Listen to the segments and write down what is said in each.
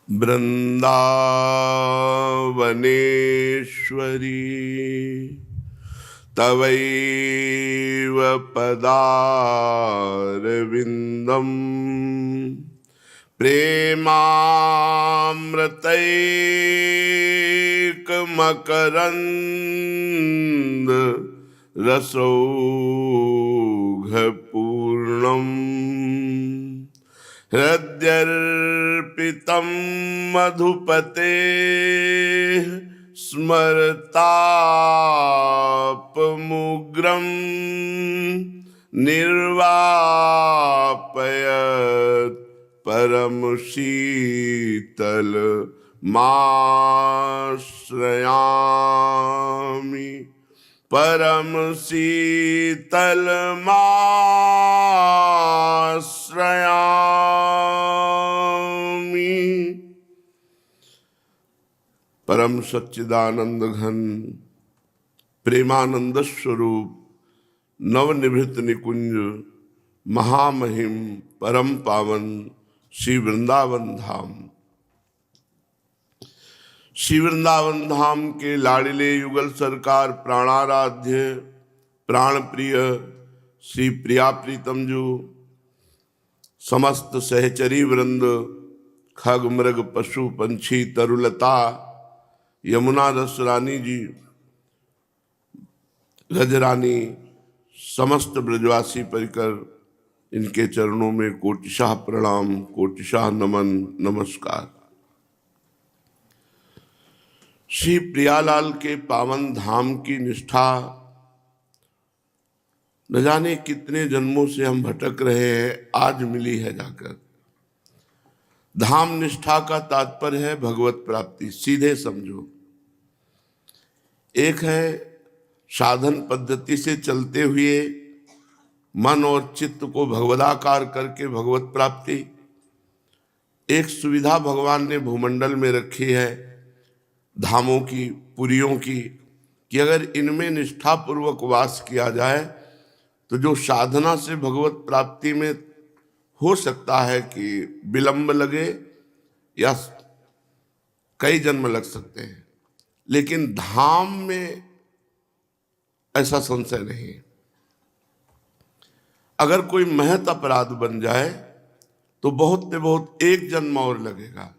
वृंदावनेश्वरी तवैव पदारविन्दम् प्रेमामृतैकमकरन्द रसौघपूर्णम् हृद्यर्पितं मधुपते स्मरतापमुग्रं निर्वापयत् परम शीतल माश्रयामि परम शीतल माश्रयामि। परम सच्चिदानंद घन प्रेमानंद स्वरूप नवनिभृत निकुंज महामहिम परम पावन श्री वृंदावन धाम। श्री वृंदावन धाम के लाडिले युगल सरकार प्राणाराध्य प्राण प्रिय श्री प्रिया प्रीतम जो समस्त सहचरी वृंद खग मृग पशु पंछी तरुलता यमुना रस रानी जी गजरानी समस्त ब्रजवासी परिकर इनके चरणों में कोटिशाह प्रणाम कोटिशाह नमन नमस्कार। श्री प्रियालाल के पावन धाम की निष्ठा न जाने कितने जन्मों से हम भटक रहे हैं, आज मिली है जाकर। धाम निष्ठा का तात्पर्य है भगवत प्राप्ति, सीधे समझो। एक है साधन पद्धति से चलते हुए मन और चित्त को भगवदाकार करके भगवत प्राप्ति। एक सुविधा भगवान ने भूमंडल में रखी है धामों की पुरियों की, कि अगर इनमें निष्ठापूर्वक वास किया जाए तो जो साधना से भगवत प्राप्ति में हो सकता है कि विलंब लगे या कई जन्म लग सकते हैं, लेकिन धाम में ऐसा संशय नहीं। अगर कोई महत अपराध बन जाए तो बहुत से बहुत एक जन्म और लगेगा,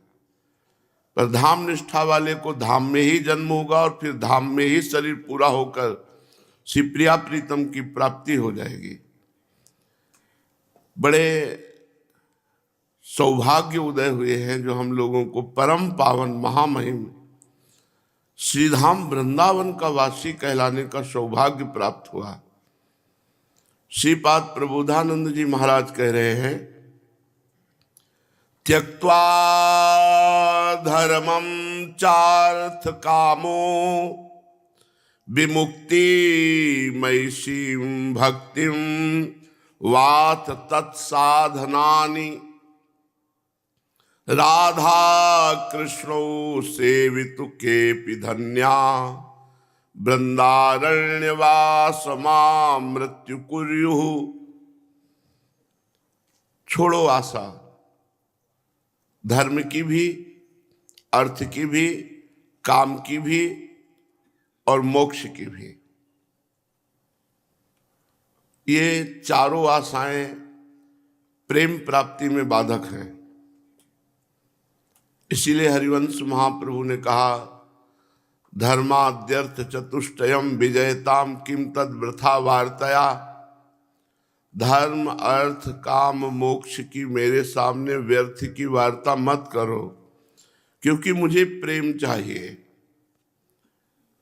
पर धाम निष्ठा वाले को धाम में ही जन्म होगा और फिर धाम में ही शरीर पूरा होकर श्री प्रिया प्रीतम की प्राप्ति हो जाएगी। बड़े सौभाग्य उदय हुए हैं जो हम लोगों को परम पावन महामहिम श्रीधाम वृंदावन का वासी कहलाने का सौभाग्य प्राप्त हुआ। श्रीपाद प्रबोधानंद जी महाराज कह रहे हैं, त्यक्त्वा धर्मं चार्थ कामो विमुक्ति मैषीं भक्तिं वात तत्साधनानि राधा कृष्णौ सेवितु केऽपि धन्या वृंदारण्यवासमा मृत्यु कुर्युः। छोड़ो आशा, धर्म की भी, अर्थ की भी, काम की भी और मोक्ष की भी। ये चारों आशाएं प्रेम प्राप्ति में बाधक हैं। इसीलिए हरिवंश महाप्रभु ने कहा, धर्माद्यर्थ चतुष्टयम विजयताम किम तद वृथा वार्तया। धर्म अर्थ काम मोक्ष की मेरे सामने व्यर्थ की वार्ता मत करो, क्योंकि मुझे प्रेम चाहिए।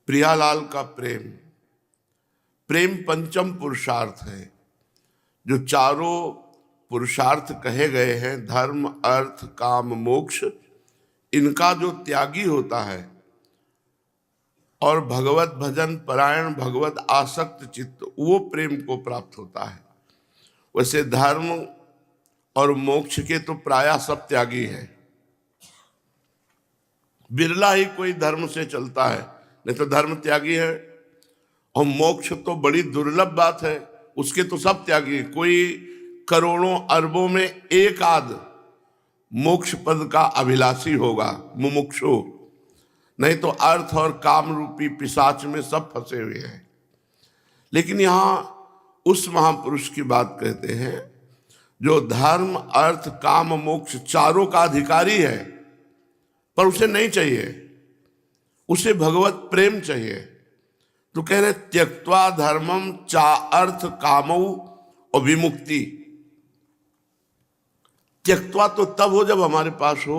प्रियालाल का प्रेम, प्रेम पंचम पुरुषार्थ है। जो चारों पुरुषार्थ कहे गए हैं, धर्म अर्थ काम मोक्ष, इनका जो त्यागी होता है और भगवत भजन परायण भगवत आसक्त चित्त, वो प्रेम को प्राप्त होता है। वैसे धर्म और मोक्ष के तो प्रायः सब त्यागी है, बिरला ही कोई धर्म से चलता है, नहीं तो धर्म त्यागी है। और मोक्ष तो बड़ी दुर्लभ बात है, उसके तो सब त्यागी। कोई करोड़ों अरबों में एक आध मोक्ष पद का अभिलाषी होगा, मुमुक्षु। नहीं तो अर्थ और काम रूपी पिशाच में सब फंसे हुए हैं। लेकिन यहां उस महापुरुष की बात कहते हैं जो धर्म अर्थ काम मोक्ष चारों का अधिकारी है, पर उसे नहीं चाहिए, उसे भगवत प्रेम चाहिए। तो कह रहे त्यक्त्वा धर्मम चा अर्थ कामौ और विमुक्ति। त्यक्त्वा तो तब हो जब हमारे पास हो,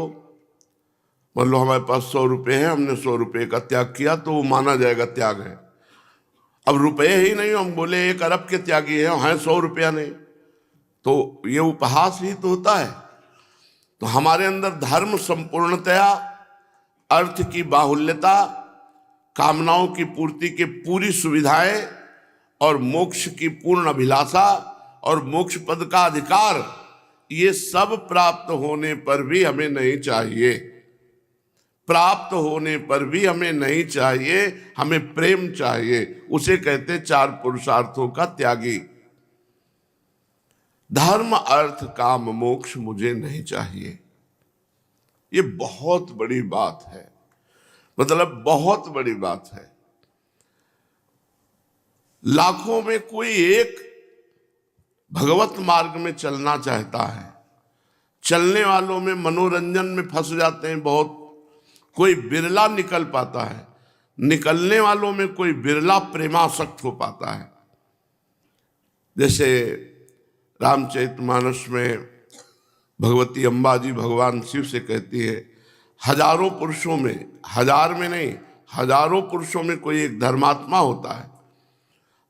मान लो हमारे पास 100 रुपए हैं, हमने 100 रुपए का त्याग किया तो वो माना जाएगा त्याग है। अब रुपए ही नहीं, हम बोले 1 अरब के त्यागी हैं 100 रुपया नहीं, तो ये उपहास ही तो होता है। तो हमारे अंदर धर्म संपूर्णतया, अर्थ की बाहुल्यता, कामनाओं की पूर्ति के पूरी सुविधाएं और मोक्ष की पूर्ण अभिलाषा और मोक्ष पद का अधिकार, ये सब प्राप्त होने पर भी हमें नहीं चाहिए। प्राप्त होने पर भी हमें नहीं चाहिए, हमें प्रेम चाहिए। उसे कहते 4 पुरुषार्थों का त्यागी। धर्म अर्थ काम मोक्ष मुझे नहीं चाहिए, ये बहुत बड़ी बात है, मतलब बहुत बड़ी बात है। लाखों में कोई एक भगवत मार्ग में चलना चाहता है। चलने वालों में मनोरंजन में फंस जाते हैं बहुत, कोई बिरला निकल पाता है। निकलने वालों में कोई बिरला प्रेमासक्त हो पाता है। जैसे रामचरितमानस में भगवती अम्बा जी भगवान शिव से कहती है, हजारों पुरुषों में, हजार में नहीं, हजारों पुरुषों में कोई एक धर्मात्मा होता है,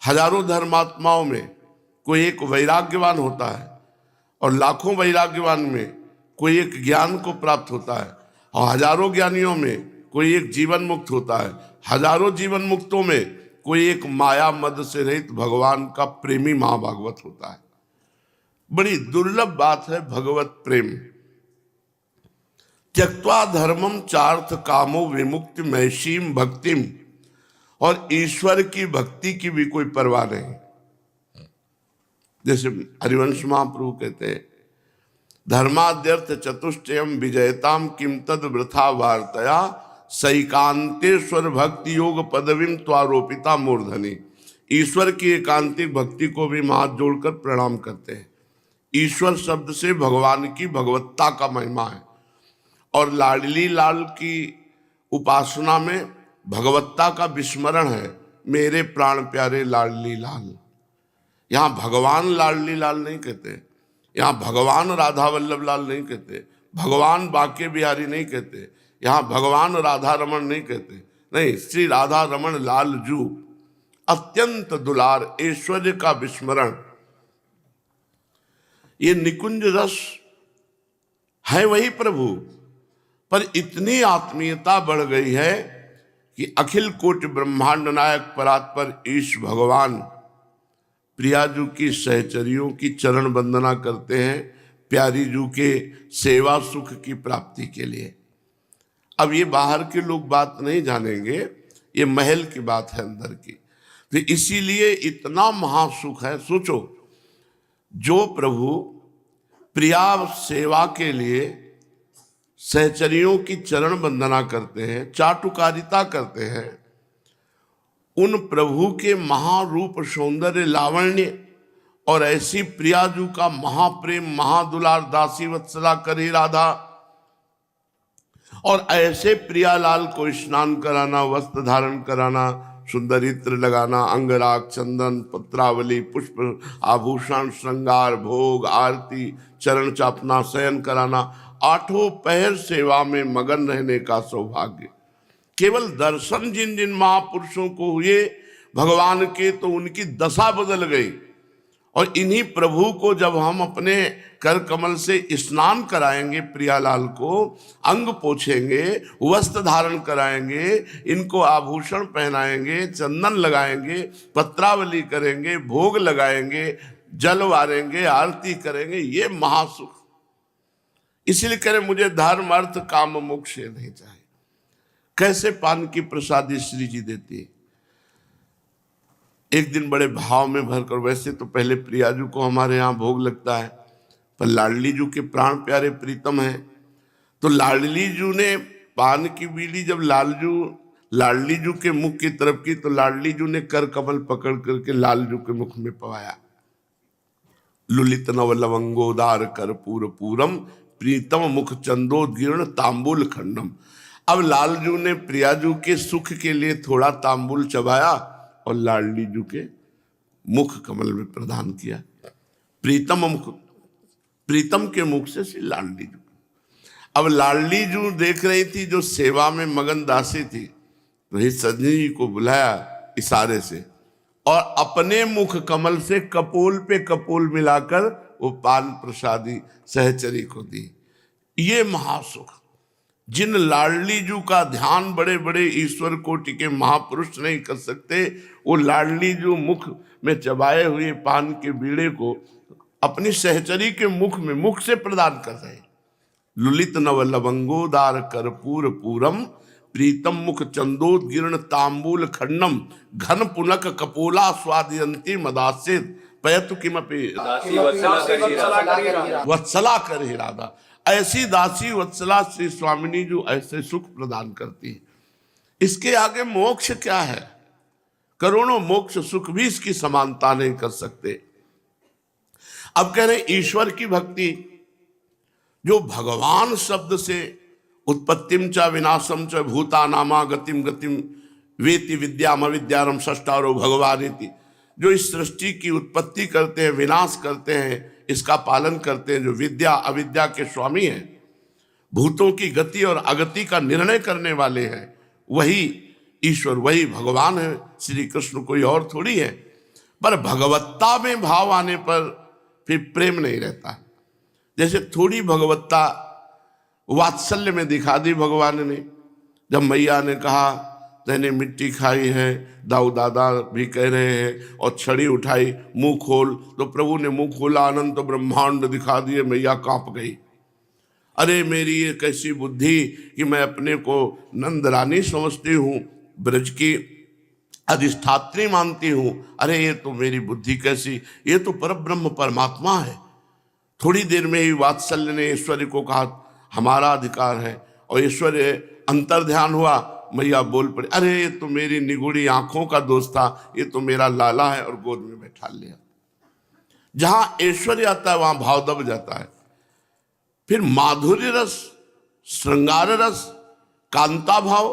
हजारों धर्मात्माओं में कोई एक वैराग्यवान होता है, और लाखों वैराग्यवान में कोई एक ज्ञान को प्राप्त होता है, और हजारों ज्ञानियों में कोई एक जीवन मुक्त होता है, हजारों जीवन मुक्तों में कोई एक माया मद से रहित भगवान का प्रेमी महाभागवत होता है। बड़ी दुर्लभ बात है भगवत प्रेम। त्यक्त्वा धर्मम चार्थ कामो विमुक्ति मैशीम भक्तिम, और ईश्वर की भक्ति की भी कोई परवाह नहीं। जैसे हरिवंश महाप्रभु कहते हैं, धर्माद्यर्थ चतुष्टयम विजयताम किम तद वृथा वार्तया सैकांतेश्वर भक्ति योग पदवीम त्वारोपिता मूर्धनि। ईश्वर की एकांतिक भक्ति को भी हाथ जोड़कर प्रणाम करते हैं। ईश्वर शब्द से भगवान की भगवत्ता का महिमा है, और लाडली लाल की उपासना में भगवत्ता का विस्मरण है। मेरे प्राण प्यारे लाडली लाल, यहाँ भगवान लाडली लाल नहीं कहते, यहाँ भगवान राधा वल्लभ लाल नहीं कहते, भगवान बांके बिहारी नहीं कहते, यहाँ भगवान राधा रमन नहीं कहते, नहीं, श्री राधा रमन लाल जू, अत्यंत दुलार ऐश्वर्य का विस्मरण। ये निकुंज रस है वही प्रभु, पर इतनी आत्मीयता बढ़ गई है कि अखिल कोटि ब्रह्मांड नायक परात्पर ईश भगवान प्रियाजू की सहचरियों की चरण वंदना करते हैं प्यारी जू के सेवा सुख की प्राप्ति के लिए। अब ये बाहर के लोग बात नहीं जानेंगे, ये महल की बात है अंदर की। तो इसीलिए इतना महासुख है। सोचो, जो प्रभु प्रिया सेवा के लिए सहचरियों की चरण वंदना करते हैं, चाटुकारिता करते हैं, उन प्रभु के महारूप सौंदर्य लावण्य और ऐसी प्रियाजू का महाप्रेम महादुलार दासी वत्सला करे राधा, और ऐसे प्रियालाल को स्नान कराना, वस्त्र धारण कराना, सुंदर इत्र लगाना, अंगराग चंदन पत्रावली पुष्प आभूषण श्रृंगार भोग आरती चरण चापना शयन कराना, 8 पहर सेवा में मगन रहने का सौभाग्य। केवल दर्शन जिन जिन महापुरुषों को हुए भगवान के, तो उनकी दशा बदल गई। और इन्हीं प्रभु को जब हम अपने कर कमल से स्नान कराएंगे, प्रियालाल को अंग पोछेंगे, वस्त्र धारण कराएंगे, इनको आभूषण पहनाएंगे, चंदन लगाएंगे, पत्रावली करेंगे, भोग लगाएंगे, जल वारेंगे, आरती करेंगे, ये महासुख। इसलिए करें मुझे धर्म अर्थ काम मोक्ष नहीं चाहिए। कैसे पान की प्रसादी श्री जी देती है। एक दिन बड़े भाव में भरकर, वैसे तो पहले प्रियाजू को हमारे यहाँ भोग लगता है, पर लाडली जू के प्राण प्यारे प्रीतम है, तो लाडली जू ने पान की बीड़ी जब लाडली जू के मुख की तरफ की तो लाडली जू ने कर कमल पकड़ करके लालजू के मुख में पवाया। लुलित नव लवंगोदार कर्पूर पूरम प्रीतम मुख चंदोदीर्ण तांबुल खंडम। अब लालजू ने प्रियाजू के सुख के लिए थोड़ा तांबुल चबाया और लाडली जू के मुख कमल में प्रदान किया। प्रीतम के मुख से लाडली जू। अब लाडली जू देख रही थी जो सेवा में मगन दासी थी, वही सजनी जी को बुलाया इशारे से और अपने मुख कमल से कपोल पे कपोल मिलाकर वो पान प्रसादी सहचरी को दी। ये महासुख जिन लाडली जू का ध्यान बड़े बड़े ईश्वर कोटि के महापुरुष नहीं कर सकते, वो लाडली जू मुख में चबाए हुए पान के बीड़े को अपनी सहचरी के मुख से प्रदान कर रहे। लुलित नव लवंगोदार कर्पूर पूरम प्रीतम मुख चंदोदीर्ण तांबूल खंडम घन पुनक कपोला स्वादयंती मदासित पयतु किमपि वत्सला कर ही राधा। ऐसी दासी वत्सला श्री स्वामिनी जो ऐसे सुख प्रदान करती है, इसके आगे मोक्ष क्या है? करोड़ों मोक्ष सुख भी इसकी समानता नहीं कर सकते। अब कह रहे ईश्वर की भक्ति जो भगवान शब्द से उत्पत्तिम च विनाशम च भूतानामा गतिम गतिम वेति विद्याम अविद्यारम षष्ठारो भगवानिति, जो इस सृष्टि की उत्पत्ति करते हैं, विनाश करते हैं, इसका पालन करते हैं, जो विद्या अविद्या के स्वामी हैं, भूतों की गति और अगति का निर्णय करने वाले हैं, वही ईश्वर, वही भगवान है। श्री कृष्ण कोई और थोड़ी है। पर भगवत्ता में भाव आने पर फिर प्रेम नहीं रहता। जैसे थोड़ी भगवत्ता वात्सल्य में दिखा दी भगवान ने। जब मैया ने कहा तैने मिट्टी खाई है, दाऊ दादा भी कह रहे हैं, और छड़ी उठाई मुंह खोल, तो प्रभु ने मुंह खोला, अनंत ब्रह्मांड दिखा दिए। मैया कांप गई। अरे मेरी ये कैसी बुद्धि कि मैं अपने को नंद रानी समझती हूँ, ब्रज की अधिष्ठात्री मानती हूँ। अरे ये तो मेरी बुद्धि कैसी, ये तो परब्रह्म परमात्मा है। थोड़ी देर में ही वात्सल्य ने ईश्वर को कहा हमारा अधिकार है, और ईश्वर अंतर ध्यान हुआ। मैया बोल पड़ी, अरे ये तो मेरी निगुड़ी आंखों का दोष था, ये तो मेरा लाला है, और गोद में बैठा लिया। जहां ऐश्वर्य आता है वहां भाव दब जाता है। फिर माधुर्य रस, श्रृंगार रस, कांता भाव,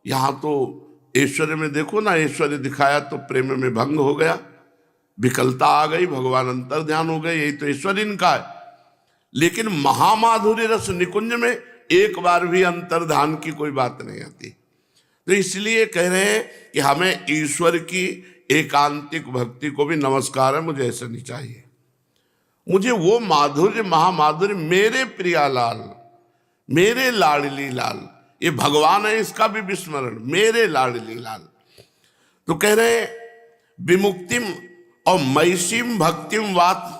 यहां तो ऐश्वर्य में देखो ना, ऐश्वर्य दिखाया तो प्रेम में भंग हो गया, विकलता आ गई, भगवान अंतर ध्यान हो गए, यही तो ऐश्वर्य इनका है। लेकिन महामाधुर्य रस निकुंज में एक बार भी अंतर्ध्यान की कोई बात नहीं आती। तो इसलिए कह रहे हैं कि हमें ईश्वर की एकांतिक भक्ति को भी नमस्कार है, मुझे ऐसा नहीं चाहिए। मुझे वो माधुर्य महामाधुर्य, मेरे प्रियालाल, मेरे लाडली लाल, ये भगवान है, इसका भी विस्मरण, मेरे लाडली लाल। तो कह रहे विमुक्तिम और मैसीम भक्तिम वात,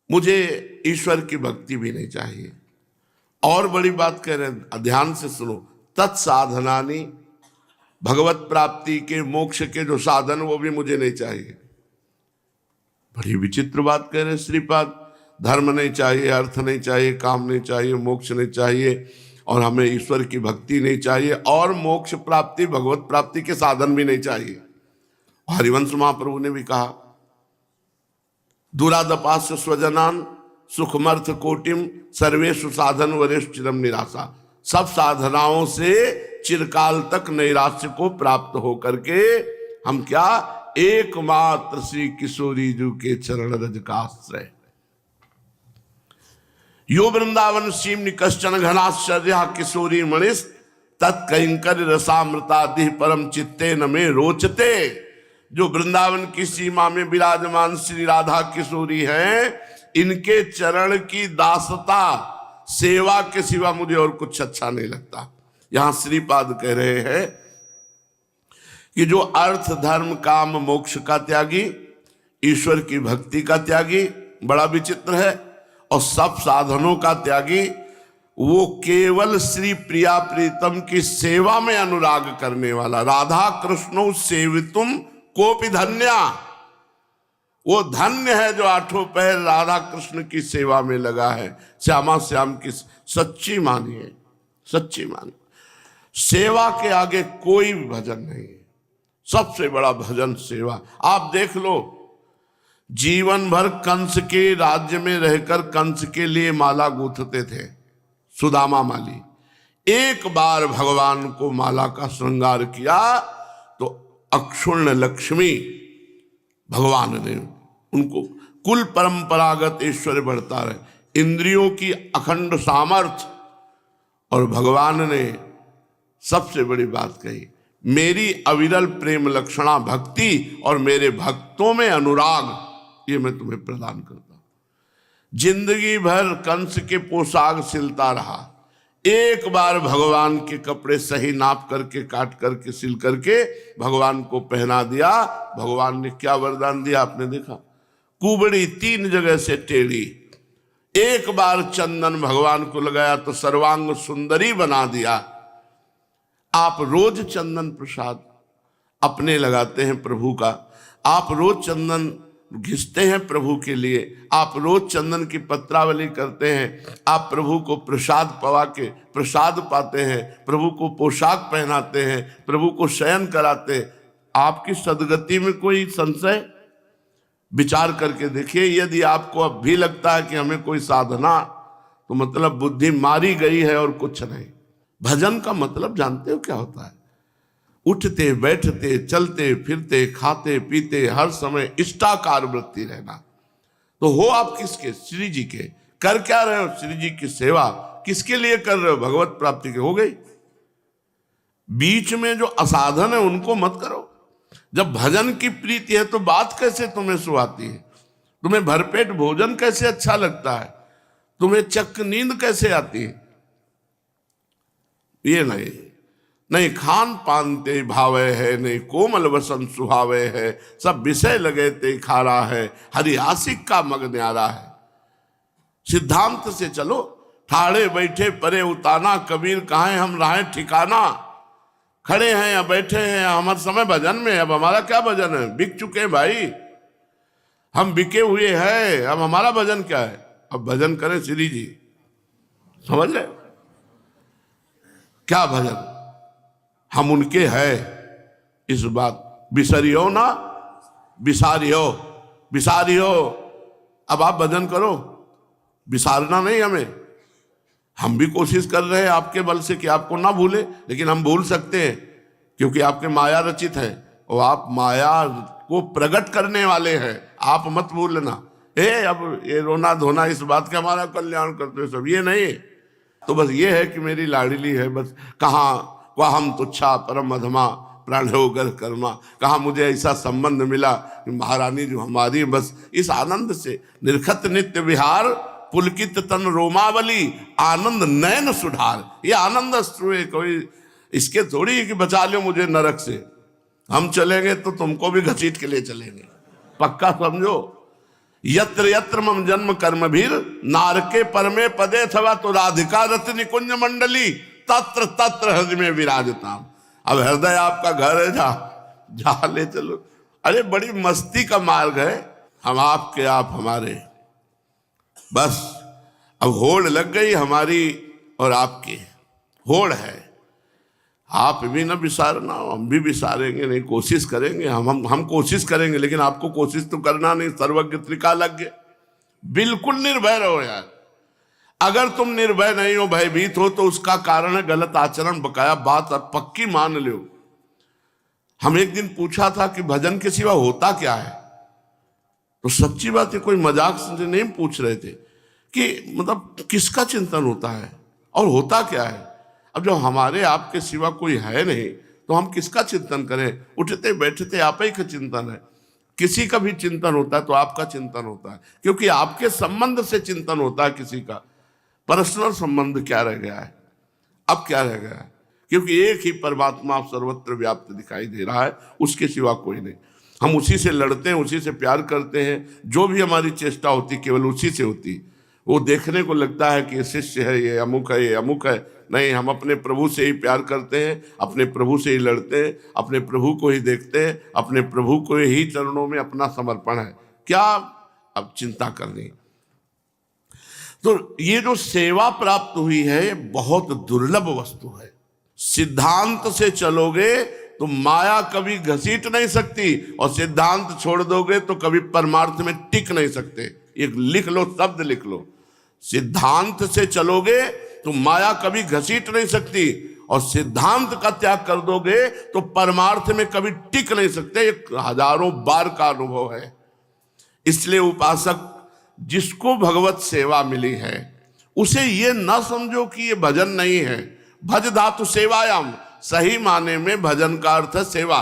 मुझे ईश्वर की भक्ति भी नहीं चाहिए। और बड़ी बात कह रहे हैं, ध्यान से सुनो, तत्साधनानी, भगवत प्राप्ति के मोक्ष के जो साधन वो भी मुझे नहीं चाहिए। बड़ी विचित्र बात कह रहे हैं श्रीपाद। धर्म नहीं चाहिए, अर्थ नहीं चाहिए, काम नहीं चाहिए, मोक्ष नहीं चाहिए, और हमें ईश्वर की भक्ति नहीं चाहिए, और मोक्ष प्राप्ति भगवत प्राप्ति के साधन भी नहीं चाहिए। हरिवंश महाप्रभु ने भी कहा, दुरादपास्य स्वजनान सुखमर्थ कोटिम सर्वेषु साधन वरेश चिरम निराशा। सब साधनाओं से चिरकाल तक नैराश्य को प्राप्त होकर के हम क्या, एकमात्र श्री किशोरी जी के चरण रज का आश्रय। यो वृंदावन सीम कश्चन घनाश्चर्या किशोरी मणिस तत्कंकर रसामृतादि परम चित्ते न में रोचते। जो वृंदावन की सीमा में विराजमान श्री राधा किशोरी हैं, इनके चरण की दासता सेवा के सिवा मुझे और कुछ अच्छा नहीं लगता। यहां श्रीपाद कह रहे हैं कि जो अर्थ धर्म काम मोक्ष का त्यागी, ईश्वर की भक्ति का त्यागी बड़ा विचित्र है, और सब साधनों का त्यागी, वो केवल श्री प्रिया प्रीतम की सेवा में अनुराग करने वाला, राधा कृष्णो सेवितुम कोपि धन्या, वो धन्य है जो आठों पहर राधा कृष्ण की सेवा में लगा है। श्यामा श्याम की सच्ची मानिए, सच्ची मानिए। सेवा के आगे कोई भजन नहीं है, सबसे बड़ा भजन सेवा। आप देख लो, जीवन भर कंस के राज्य में रहकर कंस के लिए माला गूंथते थे सुदामा माली। एक बार भगवान को माला का श्रृंगार किया तो अक्षुण्ण लक्ष्मी भगवान ने उनको कुल परंपरागत ऐश्वर्य बढ़ता रहे, इंद्रियों की अखंड सामर्थ्य। और भगवान ने सबसे बड़ी बात कही, मेरी अविरल प्रेम लक्षणा भक्ति और मेरे भक्तों में अनुराग, ये मैं तुम्हें प्रदान करता हूं। जिंदगी भर कंस के पोशाक सिलता रहा, एक बार भगवान के कपड़े सही नाप करके काट करके सिल करके भगवान को पहना दिया। भगवान ने क्या वरदान दिया आपने देखा, कुबड़ी 3 जगह से टेढ़ी। एक बार चंदन भगवान को लगाया तो सर्वांग सुंदरी बना दिया। आप रोज चंदन प्रसाद अपने लगाते हैं प्रभु का, आप रोज चंदन घिसते हैं प्रभु के लिए, आप रोज चंदन की पत्रावली करते हैं, आप प्रभु को प्रसाद पवा के प्रसाद पाते हैं, प्रभु को पोशाक पहनाते हैं, प्रभु को शयन कराते हैं। आपकी सदगति में कोई संशय? विचार करके देखिए, यदि आपको अब भी लगता है कि हमें कोई साधना, तो मतलब बुद्धि मारी गई है और कुछ नहीं। भजन का मतलब जानते हो क्या होता है? उठते बैठते चलते फिरते खाते पीते हर समय इष्टाकार वृत्ति रहना। तो हो आप किसके? श्री जी के। कर क्या रहे हो? श्री जी की सेवा। किसके लिए कर रहे हो? भगवत प्राप्ति के। हो गई। बीच में जो असाधन है उनको मत करो। जब भजन की प्रीति है तो बात कैसे तुम्हें सुहाती है? तुम्हें भरपेट भोजन कैसे अच्छा लगता है? तुम्हें चक्क नींद कैसे आती है? ये नहीं खान पान ते भावे है, नहीं कोमल वसन सुहावे है, सब विषय लगे ते खारा है, हरि आशिक का मग न्यारा है। सिद्धांत से चलो, ठाड़े बैठे परे उताना, कबीर कहाँ हम राहे ठिकाना। खड़े हैं या बैठे हैं, हमारे समय भजन में। अब हमारा क्या भजन है? बिक चुके हैं भाई, हम बिके हुए हैं। अब हमारा भजन क्या है? अब भजन करें श्री जी। समझ रहे? क्या भजन? हम उनके हैं, इस बात बिसरियो ना, बिसारियो। अब आप भजन करो, बिसारना नहीं हमें। हम भी कोशिश कर रहे हैं आपके बल से कि आपको ना भूले, लेकिन हम भूल सकते हैं क्योंकि आपके माया रचित है और आप माया को प्रकट करने वाले हैं। आप मत भूलना। अब ये रोना धोना इस बात का हमारा कल्याण करते हैं सब, ये नहीं। तो बस ये है कि मेरी लाडली है, बस कहाँ वह हम तुच्छा परम अधमा प्राणो गर कर्मा, कहाँ मुझे ऐसा संबंध मिला कि महारानी जो हमारी, बस इस आनंद से निरखत नित्य विहार, पुलकित तन रोमावली, आनंद नयन सुधार। ये आनंद अश्रु कोई इसके थोड़ी कि बचा लो मुझे नरक से। हम चलेंगे तो तुमको भी घसीट के लिए चलेंगे, पक्का समझो। यत्र यत्र मम जन्म कर्म भीर, नारके परमे पदे थवा तो राधिका रत निकुंज मंडली, तत्र तत्र हृदय में विराजता। अब हृदय आपका घर है, जा ले चलो। अरे बड़ी मस्ती का मार्ग है, हम आपके आप हमारे। बस अब होड़ लग गई हमारी और आपकी, होड़ है। आप भी ना विसारना, हम भी विसारेंगे नहीं, कोशिश करेंगे। हम कोशिश करेंगे, लेकिन आपको कोशिश तो करना नहीं। सर्वज्ञ त्रिकालज्ञ, बिल्कुल निर्भय रहो यार। अगर तुम निर्भय नहीं हो, भयभीत हो, तो उसका कारण है गलत आचरण, बकाया बात अब पक्की मान लो। हम एक दिन पूछा था कि भजन के सिवा होता क्या है, तो सच्ची बात है, कोई मजाक से नहीं पूछ रहे थे कि मतलब किसका चिंतन होता है और होता क्या है। अब जब हमारे आपके सिवा कोई है नहीं तो हम किसका चिंतन करें? उठते बैठते आप ही का चिंतन है। किसी का भी चिंतन होता है तो आपका चिंतन होता है, क्योंकि आपके संबंध से चिंतन होता है किसी का। पर्सनल संबंध क्या रह गया है? अब क्या रह गया है? क्योंकि एक ही परमात्मा सर्वत्र व्याप्त दिखाई दे रहा है, उसके सिवा कोई नहीं। हम उसी से लड़ते हैं, उसी से प्यार करते हैं। जो भी हमारी चेष्टा होती केवल उसी से होती। वो देखने को लगता है कि ये शिष्य है, ये अमुक है, ये अमुक है। नहीं, हम अपने प्रभु से ही प्यार करते हैं, अपने प्रभु से ही लड़ते हैं, अपने प्रभु को ही देखते हैं, अपने प्रभु को ही चरणों में अपना समर्पण है। क्या अब चिंता करनी। तो ये जो सेवा प्राप्त हुई है ये बहुत दुर्लभ वस्तु है। सिद्धांत से चलोगे तो माया कभी घसीट नहीं सकती, और सिद्धांत छोड़ दोगे तो कभी परमार्थ में टिक नहीं सकते। एक लिख लो, शब्द लिख लो, सिद्धांत से चलोगे तो माया कभी घसीट नहीं सकती, और सिद्धांत का त्याग कर दोगे तो परमार्थ में कभी टिक नहीं सकते। एक हजारों बार का अनुभव है। इसलिए उपासक जिसको भगवत सेवा मिली है उसे ये ना समझो कि ये भजन नहीं है। भज धातु सेवायाम, सही माने में भजन का अर्थ है सेवा।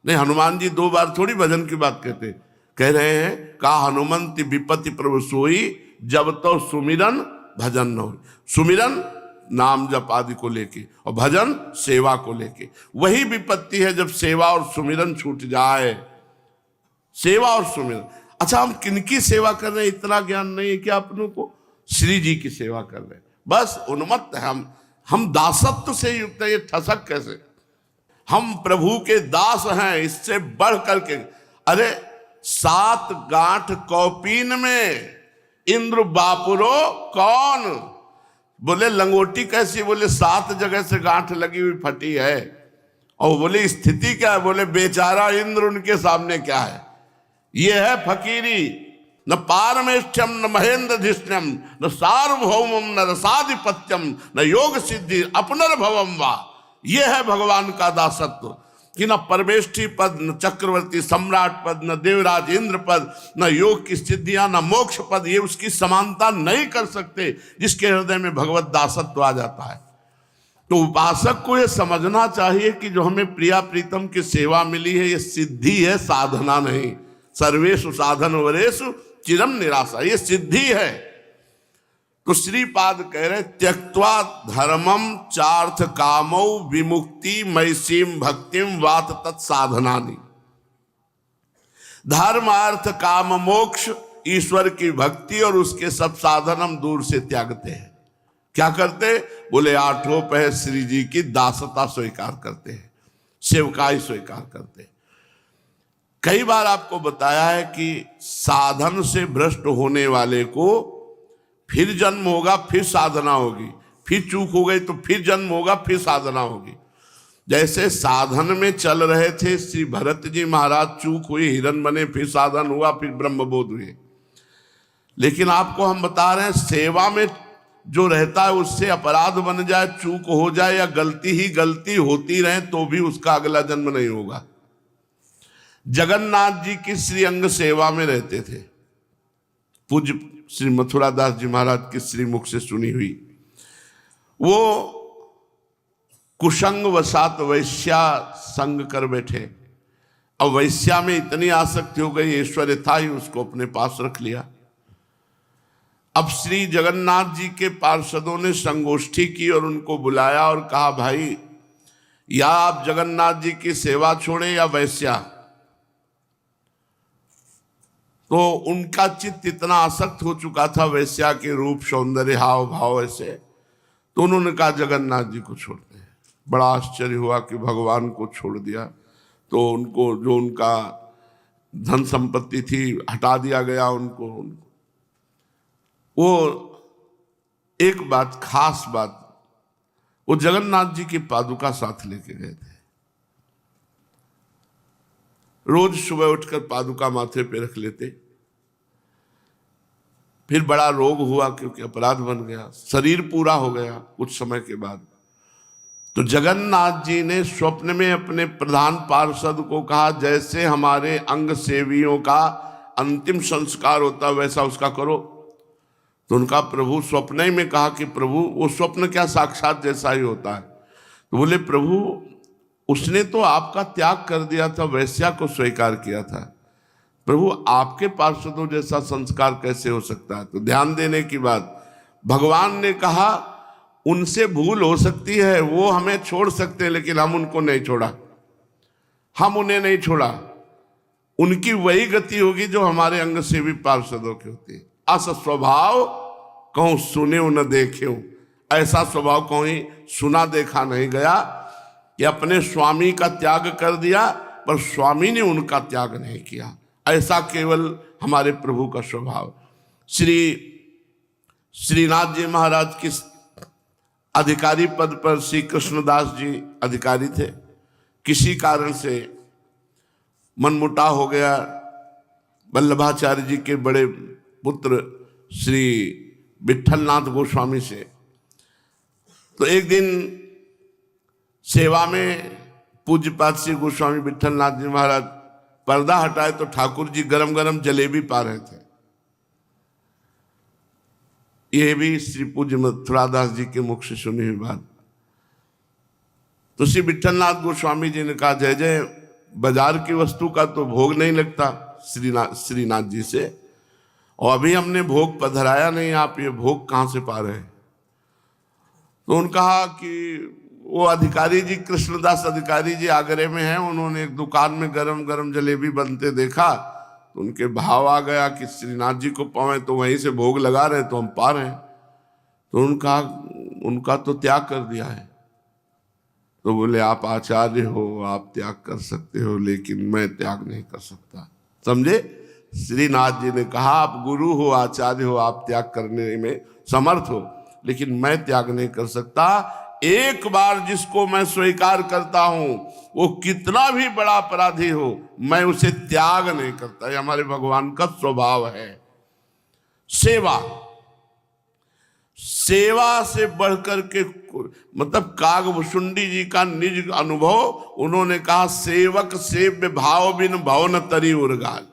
नहीं, हनुमान जी 2 बार थोड़ी भजन की बात कहते, कह रहे हैं का हनुमंति विपत्ति प्रभु सोई, जब तो सुमिरन भजन न हो। सुमिरन नाम जप आदि को लेके, और भजन सेवा को लेके। वही विपत्ति है जब सेवा और सुमिरन छूट जाए। सेवा और सुमिरन, अच्छा हम किनकी सेवा कर रहे हैं इतना ज्ञान नहीं है क्या अपनों को? श्री जी की सेवा कर रहे हैं, बस उन्मत्त है हम दासत्व से युक्त है। ये ठसक कैसे? हम प्रभु के दास हैं, इससे बढ़ करके। अरे 7 गांठ कौपीन में इंद्र बापुरो कौन? बोले लंगोटी कैसी? बोले 7 जगह से गांठ लगी हुई फटी है। और बोले स्थिति क्या है? बोले बेचारा इंद्र उनके सामने क्या है? ये है फकीरी। न पारमेष्ठ्यम न महेंद्रधिष्ण्यम न सार्वभौमम न रसाधिपत्यम न योग सिद्धि अपनर्भवम वा। ये है भगवान का दासत्व कि न परमेष्ठी पद, न चक्रवर्ती सम्राट पद, न देवराज इंद्र पद, न योग की सिद्धियां, न मोक्ष पद, ये उसकी समानता नहीं कर सकते जिसके हृदय में भगवत दासत्व आ जाता है। तो उपासक को यह समझना चाहिए कि जो हमें प्रिया प्रीतम की सेवा मिली है ये सिद्धि है, साधना नहीं। सर्वेषु साधन वरेषु चिरम निराशा, ये सिद्धि है। तो श्रीपाद कह रहे त्यक्त्वा धर्मम चार्थ कामौ विमुक्ति मैसीम भक्तिम वात तत्साधनानि। धर्म अर्थ काम मोक्ष ईश्वर की भक्ति और उसके सब साधन हम दूर से त्यागते हैं। क्या करते? बोले 8 पहर श्री जी की दासता स्वीकार करते हैं, सेवकाई स्वीकार करते हैं। कई बार आपको बताया है कि साधन से भ्रष्ट होने वाले को फिर जन्म होगा, फिर साधना होगी, फिर चूक हो गई तो फिर जन्म होगा, फिर साधना होगी। जैसे साधन में चल रहे थे श्री भरत जी महाराज, चूक हुई, हिरण बने, फिर साधन हुआ, फिर ब्रह्मबोध हुए। लेकिन आपको हम बता रहे हैं सेवा में जो रहता है उससे अपराध बन जाए, चूक हो जाए या गलती ही गलती होती रहे तो भी उसका अगला जन्म नहीं होगा। जगन्नाथ जी की श्री अंग सेवा में रहते थे, पूज्य श्री मथुरा दास जी महाराज के श्री मुख से सुनी हुई। वो कुसंग वसात वैश्या संग कर बैठे। अब वैश्या में इतनी आसक्ति हो गई, ऐश्वर्य था ही, उसको अपने पास रख लिया। अब श्री जगन्नाथ जी के पार्षदों ने संगोष्ठी की और उनको बुलाया और कहा, भाई या आप जगन्नाथ जी की सेवा छोड़ें या वैश्या। तो उनका चित्त इतना आसक्त हो चुका था वैश्या के रूप, सौंदर्य, हाव भाव ऐसे, तो उन्होंने कहा जगन्नाथ जी को छोड़ते हैं। बड़ा आश्चर्य हुआ कि भगवान को छोड़ दिया। तो उनको जो उनका धन संपत्ति थी हटा दिया गया उनको। वो एक बात, खास बात, वो जगन्नाथ जी की पादुका साथ लेके गए थे। रोज सुबह उठकर पादुका माथे पे रख लेते। फिर बड़ा रोग हुआ क्योंकि अपराध बन गया, शरीर पूरा हो गया कुछ समय के बाद। तो जगन्नाथ जी ने स्वप्न में अपने प्रधान पार्षद को कहा, जैसे हमारे अंग सेवियों का अंतिम संस्कार होता वैसा उसका करो। तो उनका प्रभु स्वप्न ही में कहा कि प्रभु वो स्वप्न क्या, साक्षात जैसा ही होता है। तो बोले प्रभु उसने तो आपका त्याग कर दिया था, वैश्या को स्वीकार किया था, प्रभु आपके पार्षदों जैसा संस्कार कैसे हो सकता है? तो ध्यान देने की बात, भगवान ने कहा उनसे भूल हो सकती है, वो हमें छोड़ सकते हैं, लेकिन हम उनको नहीं छोड़ा, हम उन्हें नहीं छोड़ा। उनकी वही गति होगी जो हमारे अंग सेवी पार्षदों की होती है। अस स्वभाव कहूँ सुने न देखे, ऐसा स्वभाव कहीं सुना देखा नहीं गया कि अपने स्वामी का त्याग कर दिया पर स्वामी ने उनका त्याग नहीं किया। ऐसा केवल हमारे प्रभु का स्वभाव। श्रीनाथ जी महाराज किस अधिकारी पद पर श्री कृष्णदास जी अधिकारी थे। किसी कारण से मनमुटाव हो गया वल्लभाचार्य जी के बड़े पुत्र श्री विट्ठलनाथ गोस्वामी से। तो एक दिन सेवा में पूज्यपाद श्री गोस्वामी विट्ठलनाथ जी महाराज पर्दा हटाए तो ठाकुर जी गरम गरम जलेबी पा रहे थे। यह भी श्री पूज्य मथुरादास जी के मुख से सुनी हुई बात। तो श्री विट्ठलनाथ गोस्वामी जी ने कहा, जय जय, बाजार की वस्तु का तो भोग नहीं लगता श्रीनाथ जी से, और अभी हमने भोग पधराया नहीं, आप ये भोग कहाँ से पा रहे हैं। तो उन्होंने कहा कि वो अधिकारी जी, कृष्णदास अधिकारी जी आगरे में हैं, उन्होंने एक दुकान में गरम गरम जलेबी बनते देखा तो उनके भाव आ गया कि श्रीनाथ जी को पावे तो वहीं से भोग लगा रहे तो हम पा रहे हैं। तो उनका तो त्याग कर दिया है। तो बोले, आप आचार्य हो, आप त्याग कर सकते हो, लेकिन मैं त्याग नहीं कर सकता। समझे? श्रीनाथ जी ने कहा, आप गुरु हो, आचार्य हो, आप त्याग करने में समर्थ हो, लेकिन मैं त्याग नहीं कर सकता। एक बार जिसको मैं स्वीकार करता हूं वो कितना भी बड़ा अपराधी हो, मैं उसे त्याग नहीं करता। ये हमारे भगवान का स्वभाव है। सेवा से बढ़कर के, मतलब कागभूषुंडी जी का निज अनुभव, उन्होंने कहा, सेवक सेव्य भाव बिन भव न तरी उर्गाल।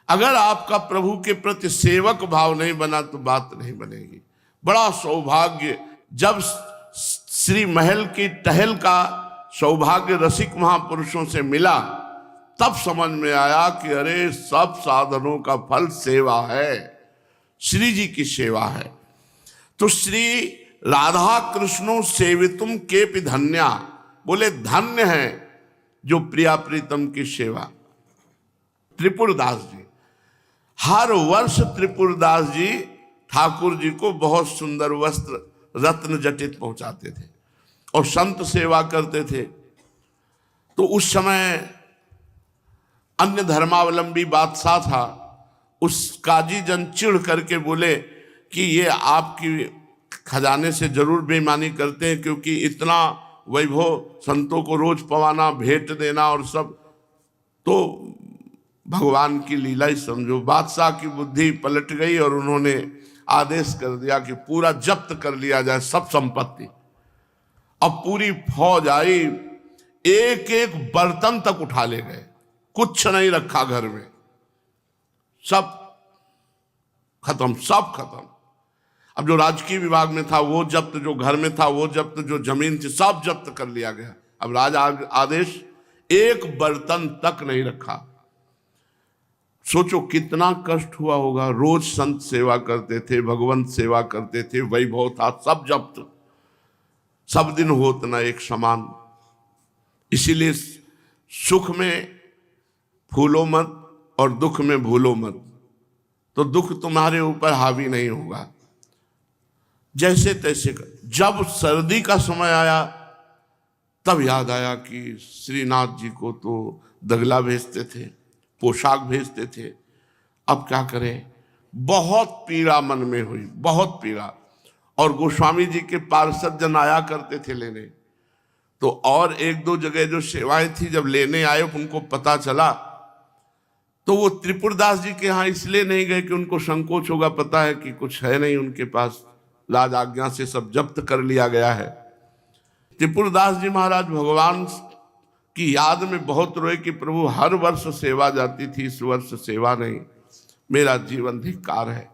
अगर आपका प्रभु के प्रति सेवक भाव नहीं बना तो बात नहीं बनेगी। बड़ा सौभाग्य, जब श्री महल की टहल का सौभाग्य रसिक महापुरुषों से मिला, तब समझ में आया कि अरे सब साधनों का फल सेवा है, श्री जी की सेवा है। तो श्री राधा कृष्णो सेवितुम केपि धन्या, बोले धन्य है जो प्रिया प्रीतम की सेवा। त्रिपुरदास जी, हर वर्ष त्रिपुरदास जी ठाकुर जी को बहुत सुंदर वस्त्र रत्न जटित पहुंचाते थे और संत सेवा करते थे। तो उस समय अन्य धर्मावलंबी बादशाह था, उस काजी जन चिढ़ करके बोले कि ये आपकी खजाने से जरूर बेईमानी करते हैं, क्योंकि इतना वैभव संतों को रोज पवाना, भेंट देना और सब, तो भगवान की लीला ही समझो। बादशाह की बुद्धि पलट गई और उन्होंने आदेश कर दिया कि पूरा जब्त कर लिया जाए सब संपत्ति। अब पूरी फौज आई, एक एक बर्तन तक उठा ले गए, कुछ नहीं रखा घर में, सब खत्म, सब खत्म। अब जो राजकीय विभाग में था वो जब्त, जो घर में था वो जब्त, जो जमीन थी सब जब्त कर लिया गया। अब राजा आदेश, एक बर्तन तक नहीं रखा। सोचो कितना कष्ट हुआ होगा। रोज संत सेवा करते थे, भगवंत सेवा करते थे, वैभव था, सब जब्त, सब दिन होत ना एक समान। इसीलिए सुख में फूलो मत और दुख में भूलो मत, तो दुख तुम्हारे ऊपर हावी नहीं होगा। जैसे तैसे जब सर्दी का समय आया तब याद आया कि श्रीनाथ जी को तो दगला भेजते थे, पोशाक भेजते थे, अब क्या करें। बहुत पीड़ा मन में हुई, बहुत पीड़ा। और गोस्वामी जी के पार्षद जन आया करते थे लेने, तो और एक दो जगह जो सेवाएं थी जब लेने आए उनको पता चला, तो वो त्रिपुरदास जी के यहाँ इसलिए नहीं गए कि उनको संकोच होगा, पता है कि कुछ है नहीं उनके पास, राज आज्ञा से सब जब्त कर लिया गया है। त्रिपुरदास जी महाराज भगवान की याद में बहुत रोए कि प्रभु हर वर्ष सेवा जाती थी, इस वर्ष सेवा नहीं, मेरा जीवन धिक्कार है।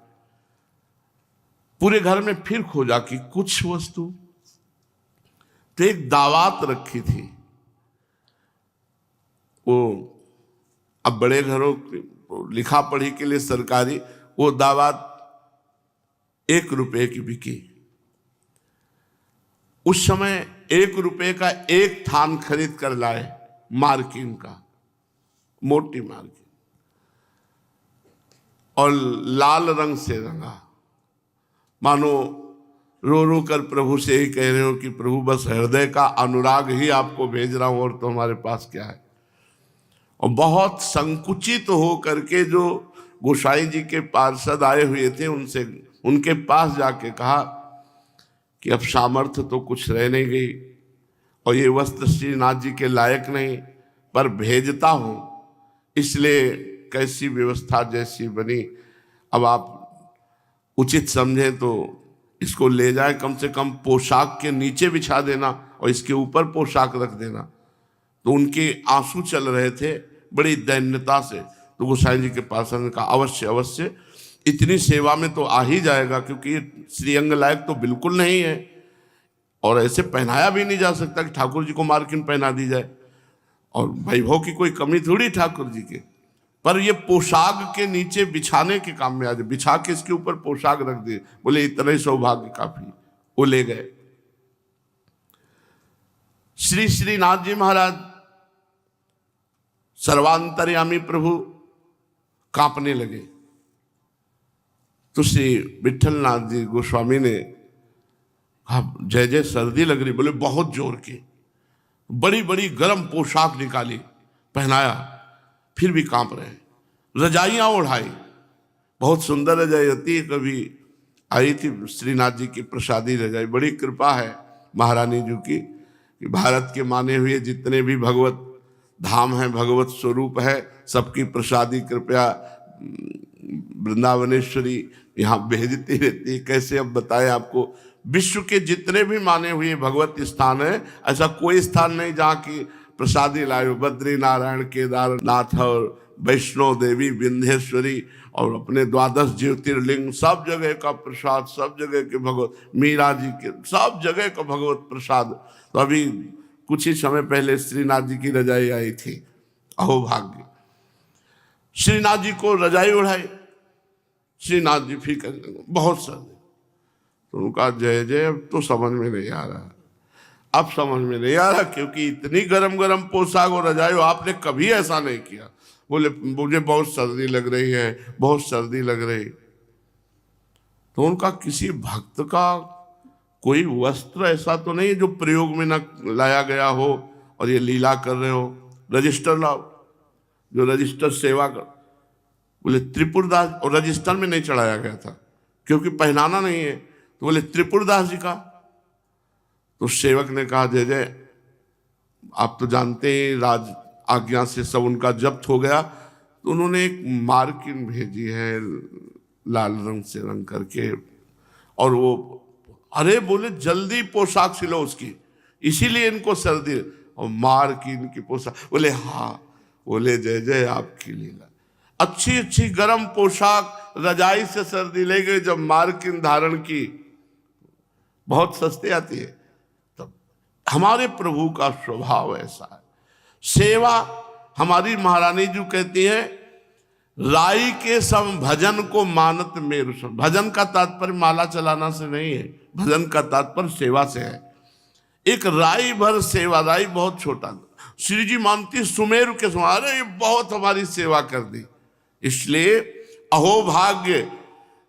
पूरे घर में फिर खोजा कि कुछ वस्तु, तो एक दावात रखी थी। वो अब बड़े घरों लिखा पढ़ी के लिए सरकारी, वो दावात 1 रुपये की बिकी। उस समय 1 रुपये का एक थान खरीद कर लाए, मार्किन का, मोटी मार्किन, और लाल रंग से रंगा, मानो रो रो कर प्रभु से ही कह रहे हो कि प्रभु बस हृदय का अनुराग ही आपको भेज रहा हूं और तो हमारे पास क्या है। और बहुत संकुचित हो करके जो गोसाई जी के पार्षद आए हुए थे उनसे उनके पास जाके कहा कि अब सामर्थ्य तो कुछ रह नहीं गई और ये वस्त्र श्रीनाथ जी के लायक नहीं, पर भेजता हूं, इसलिए कैसी व्यवस्था जैसी बनी, अब आप उचित समझें तो इसको ले जाए, कम से कम पोशाक के नीचे बिछा देना और इसके ऊपर पोशाक रख देना। तो उनके आंसू चल रहे थे बड़ी दैन्यता से। तो गोसाई जी के पास ने कहा अवश्य अवश्य, इतनी सेवा में तो आ ही जाएगा, क्योंकि ये श्रीअंग लायक तो बिल्कुल नहीं है और ऐसे पहनाया भी नहीं जा सकता कि ठाकुर जी को मार्किन पहना दी जाए, और वैभव की कोई कमी थोड़ी ठाकुर जी के, पर ये पोशाक के नीचे बिछाने के काम में आ जाए, बिछा के इसके ऊपर पोशाक रख दे। बोले इतना ही सौभाग्य काफी। वो ले गए। श्री श्रीनाथ जी महाराज सर्वांतर्यामी प्रभु कांपने लगे। तो श्री विठलनाथ जी गोस्वामी ने कहा जय जय सर्दी लग रही। बोले बहुत जोर की। बड़ी बड़ी गर्म पोशाक निकाली, पहनाया, फिर भी कांप रहे। रजाइयां ओढ़ाई, बहुत सुंदर रजाई होती है, कभी आई थी श्रीनाथ जी की प्रसादी रजाई। बड़ी कृपा है महारानी जी की कि भारत के माने हुए जितने भी भगवत धाम हैं, भगवत स्वरूप है, सबकी प्रसादी कृपया वृंदावनेश्वरी यहाँ भेजती रहती है। कैसे अब बताएं आपको, विश्व के जितने भी माने हुए भगवत स्थान है, ऐसा कोई स्थान नहीं जहाँ की प्रसादी लाए। बद्री नारायण, केदारनाथ और वैष्णो देवी, विंध्येश्वरी और अपने 12 ज्योतिर्लिंग, सब जगह का प्रसाद, सब जगह के भगवत, मीरा जी के सब जगह का भगवत प्रसाद। तो अभी कुछ ही समय पहले श्रीनाथ जी की रजाई आई थी, अहो भाग्य। श्रीनाथ जी को रजाई उड़ाई, श्रीनाथ जी फिर बहुत सर्दी। तो उनका जय जय अब तो समझ में नहीं आ रहा, अब समझ में नहीं आ रहा, क्योंकि इतनी गरम गरम पोशाक और रजाई आपने कभी ऐसा नहीं किया। बोले मुझे बहुत सर्दी लग रही है, बहुत सर्दी लग रही। तो उनका किसी भक्त का कोई वस्त्र ऐसा तो नहीं जो प्रयोग में न लाया गया हो और ये लीला कर रहे हो, रजिस्टर लाओ, जो रजिस्टर सेवा कर। बोले त्रिपुरदास, और रजिस्टर में नहीं चढ़ाया गया था क्योंकि पहनाना नहीं है। तो बोले त्रिपुरदास जी का। तो सेवक ने कहा जय जय, आप तो जानते हैं राज आज्ञा से सब उनका जब्त हो गया। तो उन्होंने एक मार्किन भेजी है लाल रंग से रंग करके, और वो अरे बोले जल्दी पोशाक सिलो उसकी, इसीलिए इनको सर्दी। और मार्किन की पोशाक, बोले हाँ। बोले जय जय आपकी लीला। अच्छी अच्छी गर्म पोशाक रजाई से सर्दी ले गई, जब मार्किन धारण की बहुत सस्ते आती है। तब हमारे प्रभु का स्वभाव ऐसा है। सेवा, हमारी महारानी जी कहती है राई के सम भजन को मानत मेरु सम। भजन का तात्पर्य माला चलाना से नहीं है, भजन का तात्पर्य सेवा से है। एक राई भर सेवा, राई बहुत छोटा, श्री जी मानती सुमेरु के समान, अरे ये बहुत हमारी सेवा कर दी। इसलिए अहो भाग्य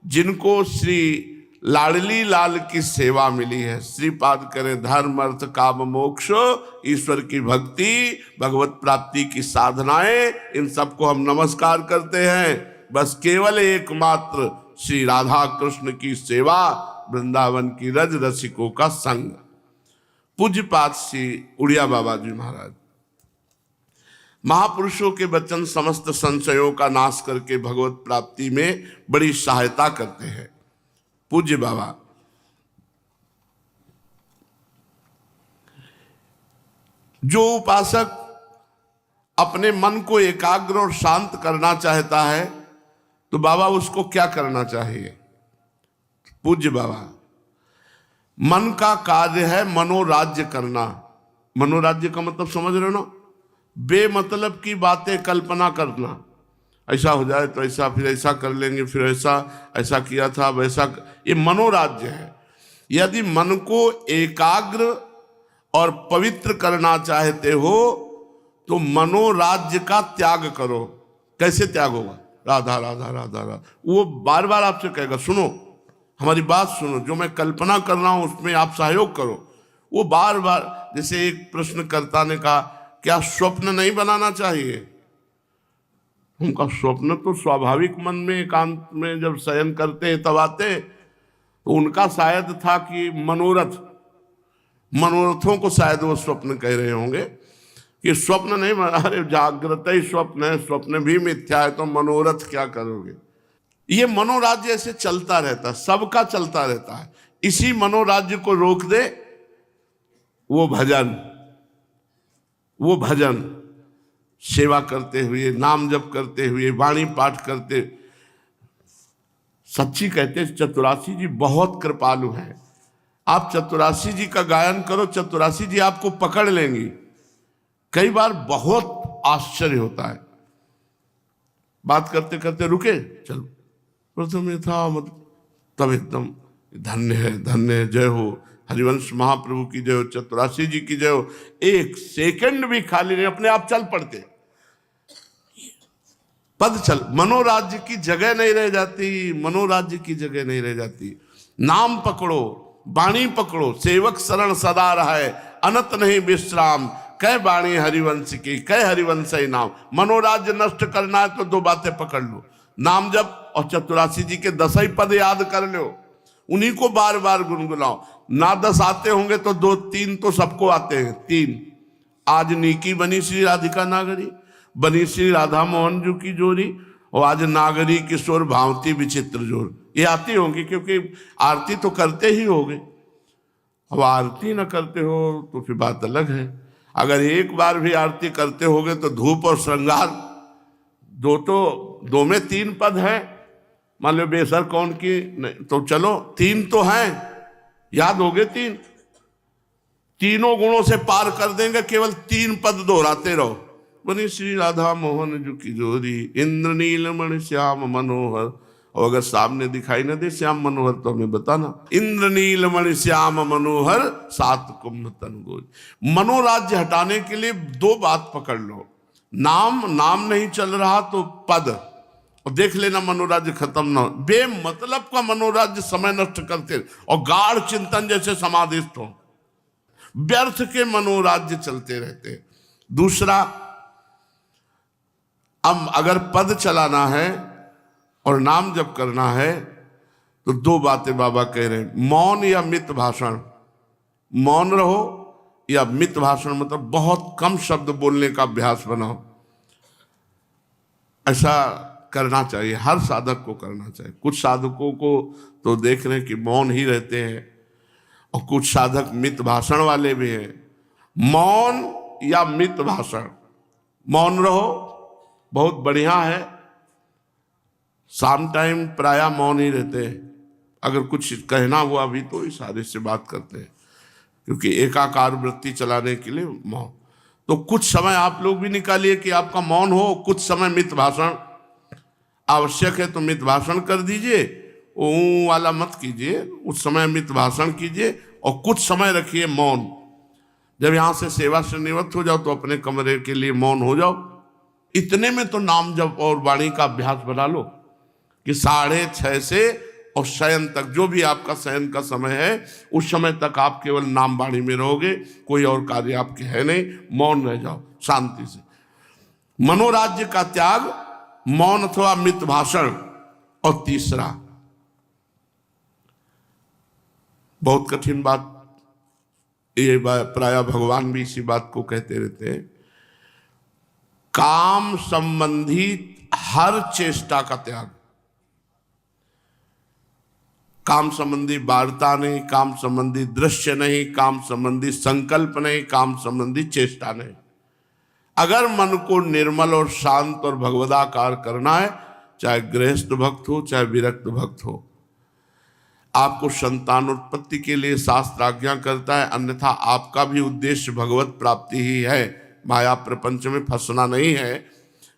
जिनको श्री लाडली लाल की सेवा मिली है। श्रीपाद करें धर्म अर्थ काम मोक्ष, ईश्वर की भक्ति, भगवत प्राप्ति की साधनाएं, इन सबको हम नमस्कार करते हैं। बस केवल एकमात्र श्री राधा कृष्ण की सेवा, वृंदावन की रज रसिकों का संग। पूज्यपाद श्री उड़िया बाबा जी महाराज महापुरुषों के वचन समस्त संशयों का नाश करके भगवत प्राप्ति में बड़ी सहायता करते हैं। पूज्य बाबा जो उपासक अपने मन को एकाग्र और शांत करना चाहता है तो बाबा उसको क्या करना चाहिए? पूज्य बाबा मन का कार्य है मनोराज्य करना। मनोराज्य का मतलब समझ रहे हो ना? बेमतलब की बातें कल्पना करना, ऐसा हो जाए तो ऐसा, फिर ऐसा कर लेंगे, फिर ऐसा किया था वैसा, ये मनोराज्य है। यदि मन को एकाग्र और पवित्र करना चाहते हो तो मनोराज्य का त्याग करो। कैसे त्याग होगा? राधा राधा राधा राधा, वो बार बार आपसे कहेगा सुनो हमारी बात सुनो, जो मैं कल्पना कर रहा हूं उसमें आप सहयोग करो। वो बार बार, जैसे एक प्रश्नकर्ता ने कहा क्या स्वप्न नहीं बनाना चाहिए? उनका स्वप्न तो स्वाभाविक मन में एकांत में जब शयन करते हैं तब आते, तो उनका शायद था कि मनोरथों को शायद वो स्वप्न कह रहे होंगे कि स्वप्न नहीं, अरे जागृत ही स्वप्न है, स्वप्न भी मिथ्या है, तो मनोरथ क्या करोगे। ये मनोराज्य ऐसे चलता रहता है, सबका चलता रहता है। इसी मनोराज्य को रोक दे वो भजन सेवा करते हुए, नाम जप करते हुए, वाणी पाठ करते। सच्ची कहते चतुरासी जी बहुत कृपालु हैं। आप चतुरासी जी का गायन करो, चतुरासी जी आपको पकड़ लेंगी। कई बार बहुत आश्चर्य होता है, बात करते करते रुके, चलो प्रथम ये था, तब एकदम धन्य है, जय हो हरिवंश महाप्रभु की जय हो, चतुरासी जी की जय हो। एक सेकंड भी खाली नहीं, अपने आप चल पड़ते, पद चल। मनोराज्य की जगह नहीं रह जाती, मनोराज्य की जगह नहीं रह जाती। नाम पकड़ो, वाणी पकड़ो, सेवक शरण सदा रहे, अनत नहीं विश्राम, कह वाणी हरिवंश की, कह हरिवंश ही नाम। मनोराज्य नष्ट करना है तो दो बातें पकड़ लो, नाम जप और चतुरासी जी के 10 ही पद याद कर लो, उन्हीं को बार बार गुनगुनाओ। ना 10 आते होंगे तो 2-3 तो सबको आते हैं। 3 आज नीकी बनी श्री राधिका नागरी, बनी श्री राधा मोहन जी की जोरी, और आज नागरी किशोर भावती विचित्र जोर, ये आती होंगी, क्योंकि आरती तो करते ही होगे। अब आरती ना करते हो तो फिर बात अलग है। अगर एक बार भी आरती करते होगे तो धूप और श्रृंगार दो में 3 पद हैं। मान लो बेसर कौन की नहीं, तो चलो 3 तो हैं, याद होगे 3, तीनों गुणों से पार कर देंगे, केवल 3 पद दोहराते रहो। बनी श्री राधा मोहन जू की जोरी, इंद्र नीलमणि श्याम मनोहर। और अगर सामने दिखाई न दे श्याम मनोहर तो हमें बताना। इंद्र नीलमणि श्याम मनोहर, 7 कुंभ तन गोज। मनोराज्य हटाने के लिए 2 बात पकड़ लो, नाम नहीं चल रहा तो पद, और देख लेना मनोराज्य खत्म ना हो। बेमतलब का मनोराज्य समय नष्ट करते और गाढ़ चिंतन जैसे समाधिस्थ हो, व्यर्थ के मनोराज्य चलते रहते। दूसरा, अब अगर पद चलाना है और नाम जप करना है तो 2 बातें बाबा कह रहे हैं, मौन या मित भाषण। मौन रहो या मित भाषण, मतलब बहुत कम शब्द बोलने का अभ्यास बनाओ। ऐसा करना चाहिए, हर साधक को करना चाहिए। कुछ साधकों को तो देख रहे हैं कि मौन ही रहते हैं, और कुछ साधक मित भाषण वाले भी हैं। मौन या मित भाषण, मौन रहो बहुत बढ़िया है। शाम टाइम प्रायः मौन ही रहते हैं, अगर कुछ कहना हुआ भी तो इशारे से बात करते हैं, क्योंकि एकाकार वृत्ति चलाने के लिए मौन। तो कुछ समय आप लोग भी निकालिए कि आपका मौन हो, कुछ समय मित भाषण आवश्यक है तो मित भाषण कर दीजिए, ऊ वाला मत कीजिए, उस समय मित भाषण कीजिए और कुछ समय रखिए मौन। जब यहाँ से सेवा से निवृत्त हो जाओ तो अपने कमरे के लिए मौन हो जाओ। इतने में तो नाम जप और वाणी का अभ्यास बना लो कि 6:30 से और शयन तक, जो भी आपका शयन का समय है, उस समय तक आप केवल नाम वाणी में रहोगे, कोई और कार्य आपके है नहीं, मौन रह जाओ शांति से। मनोराज्य का त्याग, मौन अथवा मित भाषण। और तीसरा, बहुत कठिन बात, ये प्रायः भगवान भी इसी बात को कहते रहते हैं, काम संबंधी हर चेष्टा का त्याग। काम संबंधी वार्ता नहीं, काम संबंधी दृश्य नहीं, काम संबंधी संकल्प नहीं, काम संबंधी चेष्टा नहीं। अगर मन को निर्मल और शांत और भगवदाकार करना है, चाहे गृहस्थ भक्त हो चाहे विरक्त भक्त हो, आपको संतानोत्पत्ति के लिए शास्त्र आज्ञा करता है, अन्यथा आपका भी उद्देश्य भगवत प्राप्ति ही है, माया प्रपंच में फंसना नहीं है।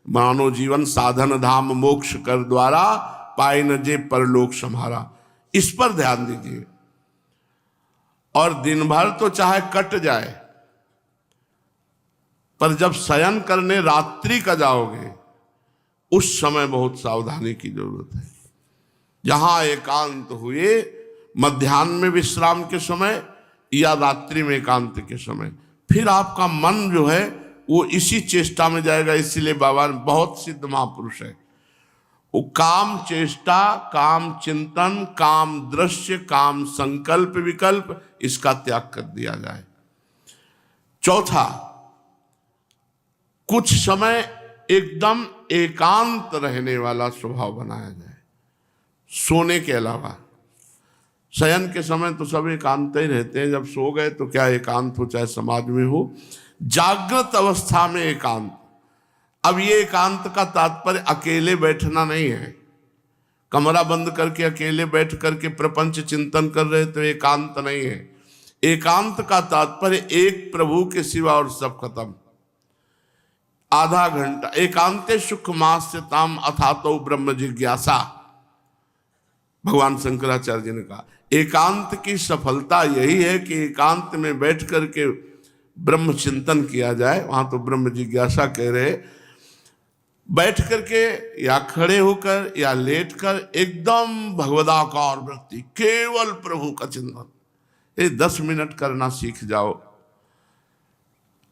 मानव जीवन साधन धाम मोक्ष कर द्वारा, पाए न जे परलोक सम्हारा। इस पर ध्यान दीजिए। और दिन भर तो चाहे कट जाए, पर जब शयन करने रात्रि का जाओगे, उस समय बहुत सावधानी की जरूरत है। जहां एकांत हुए, मध्याह्न में विश्राम के समय या रात्रि में एकांत के समय, फिर आपका मन जो है वो इसी चेष्टा में जाएगा। इसीलिए बाबा बहुत सिद्ध महापुरुष है, वो काम चेष्टा, काम चिंतन, काम दृश्य, काम संकल्प विकल्प, इसका त्याग कर दिया जाए। चौथा, कुछ समय एकदम एकांत रहने वाला स्वभाव बनाया जाए। सोने के अलावा, शयन के समय तो सब एकांत ही रहते हैं, जब सो गए तो क्या एकांत हो, चाहे समाज में हो। जागृत अवस्था में एकांत। अब ये एकांत का तात्पर्य अकेले बैठना नहीं है, कमरा बंद करके अकेले बैठ करके प्रपंच चिंतन कर रहे तो एकांत नहीं है। एकांत का तात्पर्य एक प्रभु के सिवा और सब खत्म। आधा घंटा एकांते सुख मास्यताम अथातो ब्रह्म जिज्ञासा, भगवान शंकराचार्य जी ने कहा। एकांत की सफलता यही है कि एकांत में बैठ करके ब्रह्म चिंतन किया जाए। वहां तो ब्रह्म जिज्ञासा कह रहे, बैठ करके या खड़े होकर या लेटकर एकदम भगवदाकार वृत्ति, केवल प्रभु का चिंतन। ये 10 मिनट करना सीख जाओ।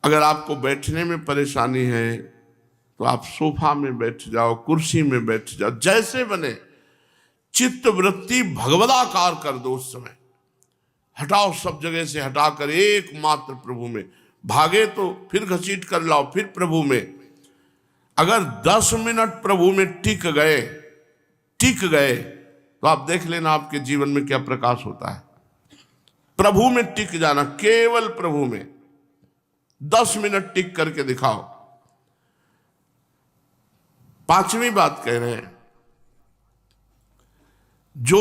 अगर आपको बैठने में परेशानी है तो आप सोफा में बैठ जाओ, कुर्सी में बैठ जाओ, जैसे बने चित्त वृत्ति भगवदाकार कर दो। उस समय हटाओ, सब जगह से हटाकर एकमात्र प्रभु में। भागे तो फिर घसीट कर लाओ, फिर प्रभु में। अगर 10 मिनट प्रभु में टिक गए तो आप देख लेना आपके जीवन में क्या प्रकाश होता है। प्रभु में टिक जाना, केवल प्रभु में 10 मिनट टिक करके दिखाओ। 5वीं बात कह रहे हैं, जो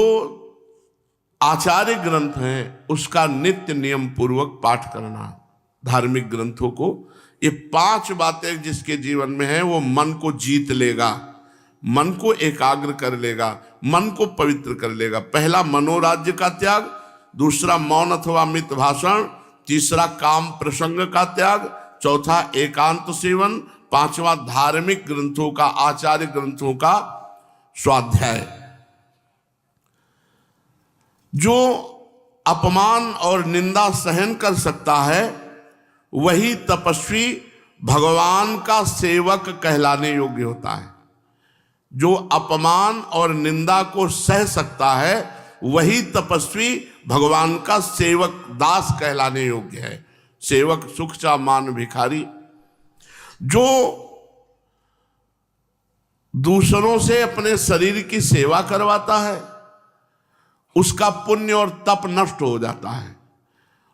आचार्य ग्रंथ हैं उसका नित्य नियम पूर्वक पाठ करना। धार्मिक ग्रंथों को, ये 5 बातें जिसके जीवन में है वो मन को जीत लेगा, मन को एकाग्र कर लेगा, मन को पवित्र कर लेगा। पहला मनोराज्य का त्याग, दूसरा मौन अथवा मित भाषण, तीसरा काम प्रसंग का त्याग, चौथा एकांत सेवन, 5वां धार्मिक ग्रंथों का, आचार्य ग्रंथों का स्वाध्याय। जो अपमान और निंदा सहन कर सकता है वही तपस्वी भगवान का सेवक कहलाने योग्य होता है। जो अपमान और निंदा को सह सकता है वही तपस्वी भगवान का सेवक, दास कहलाने योग्य है। सेवक सुख चा मान भिखारी। जो दूसरों से अपने शरीर की सेवा करवाता है उसका पुण्य और तप नष्ट हो जाता है,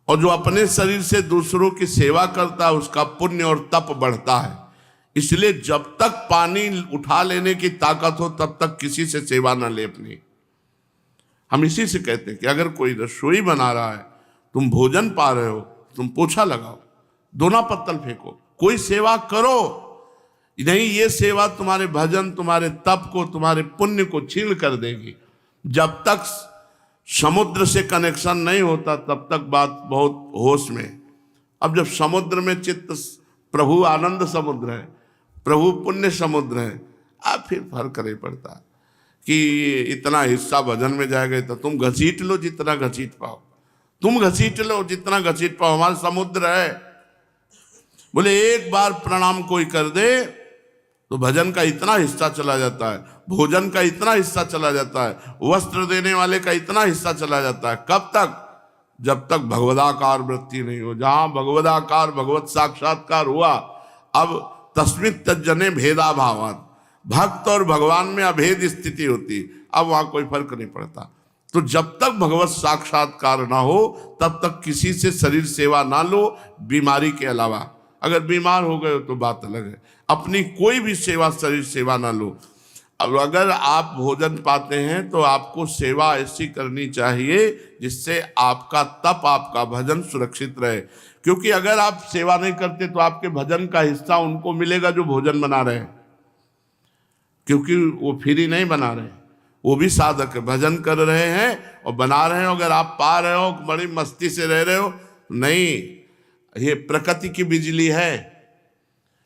और जो अपने शरीर से दूसरों की सेवा करता है उसका पुण्य और तप बढ़ता है। इसलिए जब तक पानी उठा लेने की ताकत हो तब तक किसी से सेवा न ले अपनी। हम इसी से कहते हैं कि अगर कोई रसोई बना रहा है, तुम भोजन पा रहे हो, तुम पोछा लगाओ, दोना पत्तल फेंको, कोई सेवा करो। नहीं, ये सेवा तुम्हारे भजन, तुम्हारे तप को, तुम्हारे पुण्य को छीन कर देगी। जब तक समुद्र से कनेक्शन नहीं होता तब तक बात बहुत होश में। अब जब समुद्र में चित्त, प्रभु आनंद समुद्र है, प्रभु पुण्य समुद्र है, अब फिर फर्क नहीं पड़ता कि इतना हिस्सा भजन में जाएगा तो तुम घसीट लो जितना घसीट पाओ, तुम घसीट लो जितना घसीट पाओ, हमारा समुद्र है। बोले एक बार प्रणाम कोई कर दे तो भजन का इतना हिस्सा चला जाता है, भोजन का इतना हिस्सा चला जाता है, वस्त्र देने वाले का इतना हिस्सा चला जाता है। कब तक? जब तक भगवदाकार वृत्ति नहीं हो। जहां भगवदाकार, भगवत साक्षात्कार हुआ, अब तस्मित् तज्जने भेदा भावान, भक्त और भगवान में अभेद स्थिति होती, अब वहां कोई फर्क नहीं पड़ता। तो जब तक भगवत साक्षात्कार ना हो तब तक किसी से शरीर सेवा ना लो, बीमारी के अलावा। अगर बीमार हो गए तो बात अलग है, अपनी कोई भी सेवा, शरीर सेवा ना लो। अब अगर आप भोजन पाते हैं तो आपको सेवा ऐसी करनी चाहिए जिससे आपका तप, आपका भजन सुरक्षित रहे। क्योंकि अगर आप सेवा नहीं करते तो आपके भजन का हिस्सा उनको मिलेगा जो भोजन बना रहे हैं, क्योंकि वो फ्री नहीं बना रहे, वो भी साधक है, भजन कर रहे हैं और बना रहे हो। अगर आप पा रहे हो, बड़ी मस्ती से रह रहे हो, नहीं, ये प्रकृति की बिजली है,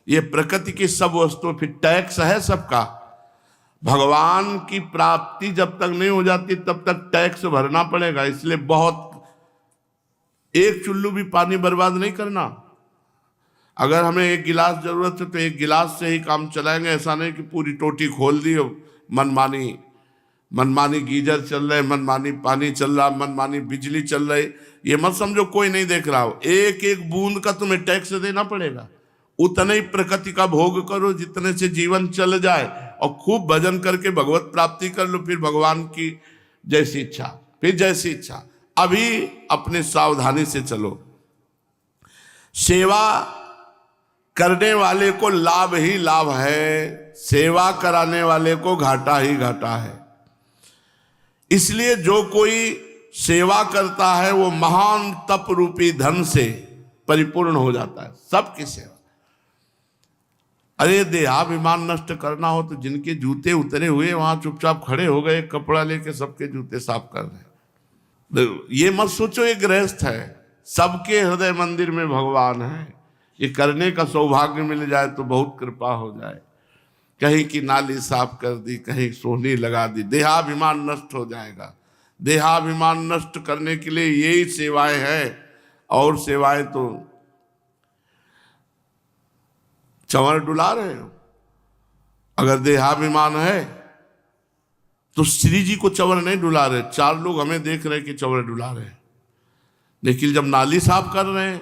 ये प्रकृति की सब वस्तु, फिर टैक्स है सबका। भगवान की प्राप्ति जब तक नहीं हो जाती तब तक टैक्स भरना पड़ेगा। इसलिए बहुत, एक चुल्लू भी पानी बर्बाद नहीं करना। अगर हमें एक गिलास जरूरत है तो एक गिलास से ही काम चलाएंगे, ऐसा नहीं कि पूरी टोटी खोल दी और मनमानी गीजर चल रहे, मनमानी पानी चल रहा, मनमानी बिजली चल रही। ये मत समझो कोई नहीं देख रहा हो, एक एक बूंद का तुम्हें टैक्स देना पड़ेगा। उतने ही प्रकृति का भोग करो जितने से जीवन चल जाए, और खूब भजन करके भगवत प्राप्ति कर लो, फिर भगवान की जैसी इच्छा, फिर जैसी इच्छा। अभी अपने सावधानी से चलो। सेवा करने वाले को लाभ ही लाभ है, सेवा कराने वाले को घाटा ही घाटा है। इसलिए जो कोई सेवा करता है वो महान तप रूपी धन से परिपूर्ण हो जाता है। सबकी सेवा। अरे देहाभिमान नष्ट करना हो तो जिनके जूते उतरे हुए वहां चुपचाप खड़े हो गए, कपड़ा लेके सबके जूते साफ कर रहे। ये मत सोचो ये गृहस्थ है, सबके हृदय मंदिर में भगवान है। ये करने का सौभाग्य मिल जाए तो बहुत कृपा हो जाए। कहीं की नाली साफ कर दी, कहीं सोहनी लगा दी, देहाभिमान नष्ट हो जाएगा। देहाभिमान नष्ट करने के लिए यही सेवाएं हैं, और सेवाएं तो चंवर डुला रहे हो। अगर देहाभिमान है तो श्री जी को चंवर नहीं डुला रहे, 4 लोग हमें देख रहे कि चंवर डुला रहे हैं, लेकिन जब नाली साफ कर रहे हैं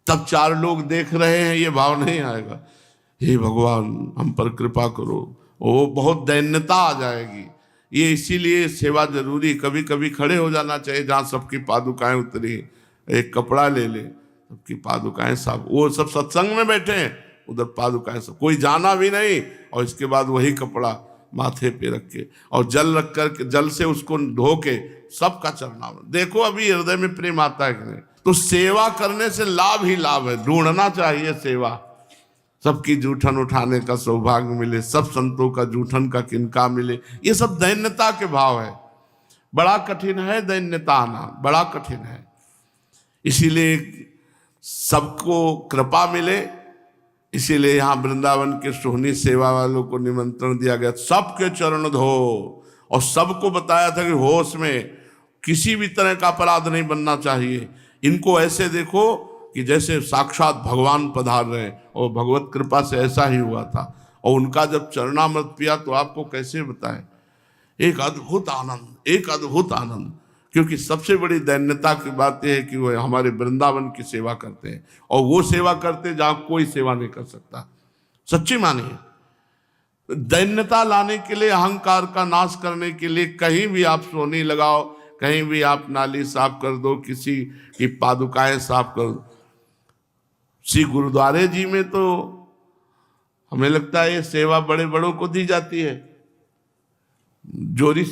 तब 4 लोग देख रहे हैं, ये भाव नहीं आएगा हे भगवान हम पर कृपा करो, वो बहुत दैन्यता आ जाएगी। ये इसीलिए सेवा जरूरी। कभी कभी खड़े हो जाना चाहिए जहाँ सबकी पादुकाएं उतरी, एक कपड़ा ले ले, सबकी पादुकाएं साफ। वो सब सत्संग में बैठे हैं, उधर पादुकाएं सब, कोई जाना भी नहीं, और इसके बाद वही कपड़ा माथे पे रख के और जल रख कर, जल से उसको धो के सबका चरना। देखो अभी हृदय में प्रेम आता है कि नहीं। तो सेवा करने से लाभ ही लाभ है, ढूंढना चाहिए सेवा। सबकी जूठन उठाने का सौभाग्य मिले, सब संतों का जूठन का किनका मिले, ये सब दैन्यता के भाव है। बड़ा कठिन है दैन्यता आना, बड़ा कठिन है। इसीलिए सबको कृपा मिले, इसीलिए यहाँ वृंदावन के सोहनी सेवा वालों को निमंत्रण दिया गया, सबके चरण धो, और सबको बताया था कि होश में किसी भी तरह का अपराध नहीं बनना चाहिए। इनको ऐसे देखो कि जैसे साक्षात भगवान पधार रहे हैं, और भगवत कृपा से ऐसा ही हुआ था। और उनका जब चरणामृत पिया तो आपको कैसे बताएं, एक अद्भुत आनंद, एक अद्भुत आनंद। क्योंकि सबसे बड़ी दैन्यता की बात यह है कि वो हमारे वृंदावन की सेवा करते हैं, और वो सेवा करते हैं जहाँ कोई सेवा नहीं कर सकता। सच्ची मानिए, दैन्यता लाने के लिए, अहंकार का नाश करने के लिए कहीं भी आप सोनी लगाओ, कहीं भी आप नाली साफ कर दो, किसी की पादुकाएं साफ कर दो। श्री गुरुद्वारे जी में तो हमें लगता है ये सेवा बड़े बड़ों को दी जाती है, जोरी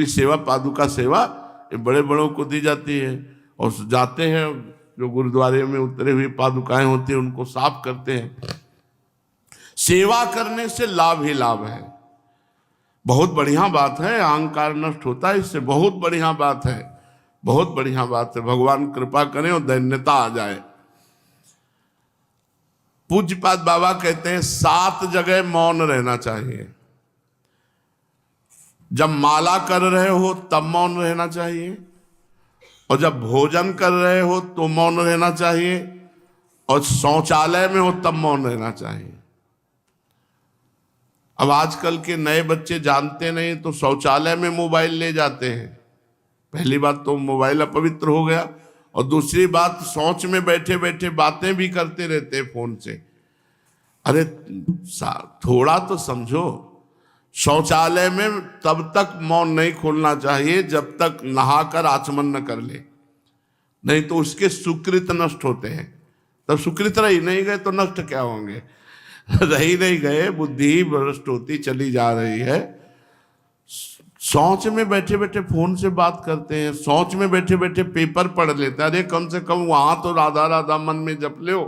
सेवा, पादुका सेवा ये बड़े बड़ों को दी जाती है। और जाते हैं जो गुरुद्वारे में उतरे हुए पादुकाएं होती हैं उनको साफ करते हैं। सेवा करने से लाभ ही लाभ है, बहुत बढ़िया बात है। अहंकार नष्ट होता है इससे, बहुत बढ़िया बात है, बहुत बढ़िया बात है। भगवान कृपा करें और दैन्यता आ जाए। पूज्यपाद बाबा कहते हैं 7 जगह मौन रहना चाहिए। जब माला कर रहे हो तब मौन रहना चाहिए, और जब भोजन कर रहे हो तो मौन रहना चाहिए, और शौचालय में हो तब मौन रहना चाहिए। अब आजकल के नए बच्चे जानते नहीं तो शौचालय में मोबाइल ले जाते हैं। पहली बात तो मोबाइल अपवित्र हो गया, और दूसरी बात शौच में बैठे बैठे बातें भी करते रहते हैं फोन से। अरे थोड़ा तो समझो, शौचालय में तब तक मौन नहीं खोलना चाहिए जब तक नहाकर आचमन न कर ले, नहीं तो उसके सुकृत नष्ट होते हैं। तब सुकृत रह ही नहीं गए तो नष्ट क्या होंगे, रह ही नहीं गए, बुद्धि ही भ्रष्ट होती चली जा रही है। शौच में बैठे बैठे फोन से बात करते हैं, शौच में बैठे बैठे पेपर पढ़ लेते हैं। अरे कम से कम वहां तो राधा राधा मन में जप लो,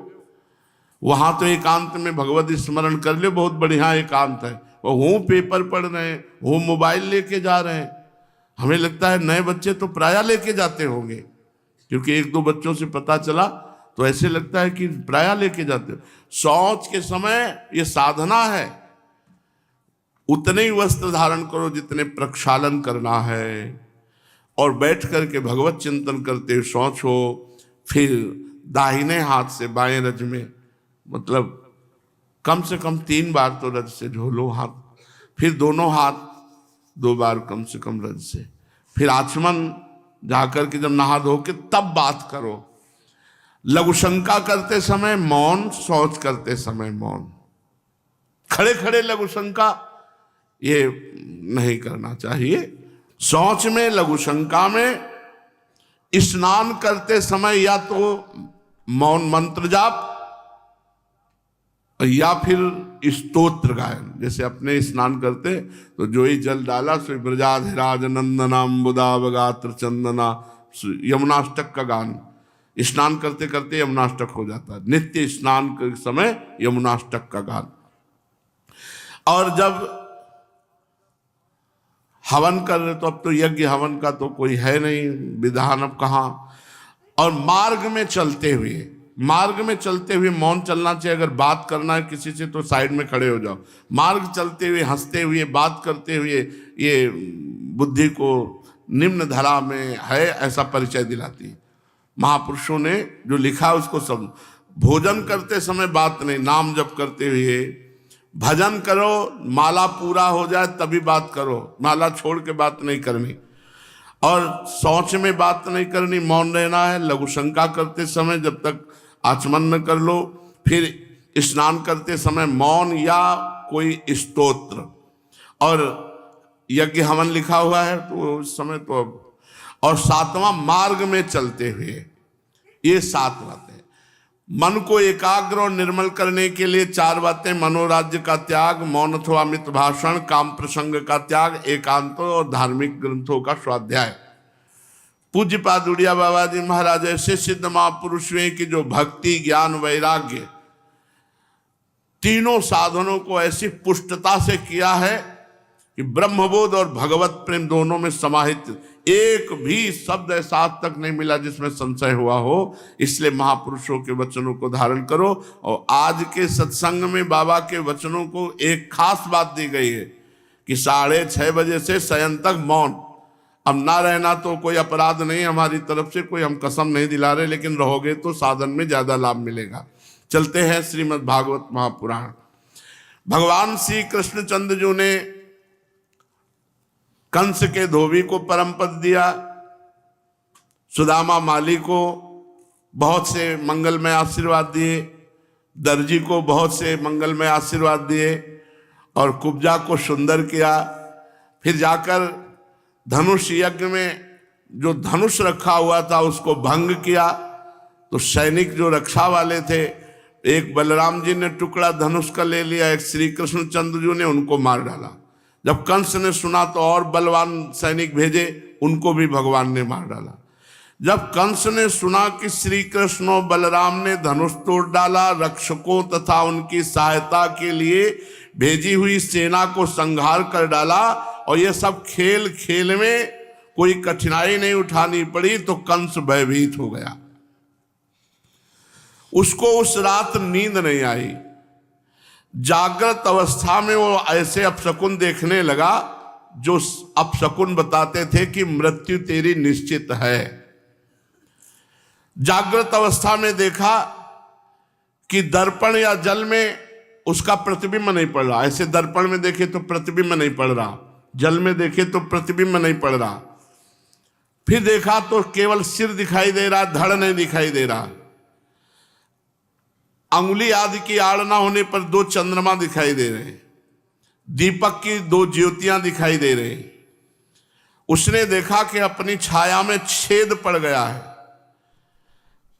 वहां तो एकांत में भगवत स्मरण कर लो, बहुत बढ़िया एकांत है। वो पेपर पढ़ रहे हैं, वो मोबाइल लेके जा रहे हैं। हमें लगता है नए बच्चे तो प्रायः लेके जाते होंगे, क्योंकि 1-2 बच्चों से पता चला तो ऐसे लगता है कि प्रायः लेके जाते हो। शौच के समय ये साधना है, उतने ही वस्त्र धारण करो जितने प्रक्षालन करना है, और बैठ करके भगवत चिंतन करते शौच हो। फिर दाहिने हाथ से बाएं रज में, मतलब कम से कम 3 बार तो रज से धो लो हाथ, फिर दोनों हाथ 2 बार कम से कम रज से, फिर आचमन जाकर के जब नहा धो के तब बात करो। लघु शंका करते समय मौन, शौच करते समय मौन। खड़े खड़े लघु शंका ये नहीं करना चाहिए। शौच में, लघु शंका में, स्नान करते समय या तो मौन मंत्र जाप या फिर स्तोत्र गायन। जैसे अपने स्नान करते तो जो ही जल डाला सो ब्रजाधिराज नंदनाम बुदावगात्र चंदना, यमुनाष्टक का गान स्नान करते करते यमुनाष्टक हो जाता है। नित्य स्नान के समय यमुनाष्टक का गान। और जब हवन कर रहे तो अब तो यज्ञ हवन का तो कोई है नहीं विधान, अब कहाँ। और मार्ग में चलते हुए मौन चलना चाहिए। अगर बात करना है किसी से तो साइड में खड़े हो जाओ। मार्ग चलते हुए, हंसते हुए, बात करते हुए, ये बुद्धि को निम्न धारा में है ऐसा परिचय दिलाती है। महापुरुषों ने जो लिखा उसको सब। भोजन करते समय बात नहीं, नाम जप करते हुए भजन करो, माला पूरा हो जाए तभी बात करो, माला छोड़ के बात नहीं करनी। और शौच में बात नहीं करनी, मौन रहना है। लघु शंका करते समय जब तक आचमन न कर लो, फिर स्नान करते समय मौन या कोई स्तोत्र। और यज्ञ हवन लिखा हुआ है तो उस समय तो अब। और 7वां मार्ग में चलते हुए, ये 7 बातें। मन को एकाग्र और निर्मल करने के लिए 4 बातें: मनोराज्य का त्याग, मौन अथवा मित भाषण, काम प्रसंग का त्याग, एकांत और धार्मिक ग्रंथों का स्वाध्याय। पूज्य पाद उड़िया बाबा जी महाराज ऐसे सिद्ध महापुरुष हुए कि जो भक्ति, ज्ञान, वैराग्य तीनों साधनों को ऐसी पुष्टता से किया है कि ब्रह्मबोध और भगवत प्रेम दोनों में समाहित एक भी शब्द ऐसा आज तक नहीं मिला जिसमें संशय हुआ हो। इसलिए महापुरुषों के वचनों को धारण करो। और आज के सत्संग में बाबा के वचनों को एक खास बात दी गई है कि 6:30 बजे से शयन तक मौन। अब ना रहना तो कोई अपराध नहीं हमारी तरफ से, कोई हम कसम नहीं दिला रहे, लेकिन रहोगे तो साधन में ज्यादा लाभ मिलेगा। चलते हैं श्रीमद् भागवत महापुराण। भगवान श्री कृष्णचंद्र जी ने कंस के धोबी को परम पद दिया, सुदामा माली को बहुत से मंगलमय आशीर्वाद दिए, दर्जी को बहुत से मंगलमय आशीर्वाद दिए और कुब्जा को सुंदर किया। फिर जाकर धनुष यज्ञ में जो धनुष रखा हुआ था उसको भंग किया। तो सैनिक जो रक्षा वाले थे, एक बलराम जी ने टुकड़ा धनुष का ले लिया, एक श्री कृष्णचंद्र जी ने उनको मार डाला। जब कंस ने सुना तो और बलवान सैनिक भेजे, उनको भी भगवान ने मार डाला। जब कंस ने सुना कि श्री कृष्ण और बलराम ने धनुष तोड़ डाला, रक्षकों तथा उनकी सहायता के लिए भेजी हुई सेना को संहार कर डाला, और ये सब खेल खेल में कोई कठिनाई नहीं उठानी पड़ी, तो कंस भयभीत हो गया। उसको उस रात नींद नहीं आई। जागृत अवस्था में वो ऐसे अपशकुन देखने लगा जो अपशकुन बताते थे कि मृत्यु तेरी निश्चित है। जागृत अवस्था में देखा कि दर्पण या जल में उसका प्रतिबिंब नहीं पड़ रहा। ऐसे दर्पण में देखे तो प्रतिबिंब नहीं पड़ रहा, जल में देखे तो प्रतिबिंब नहीं पड़ रहा। फिर देखा तो केवल सिर दिखाई दे रहा, धड़ नहीं दिखाई दे रहा। अंगुली आदि की आड़ ना होने पर 2 चंद्रमा दिखाई दे रहे, दीपक की 2 ज्योतियां दिखाई दे रहे। उसने देखा कि अपनी छाया में छेद पड़ गया है।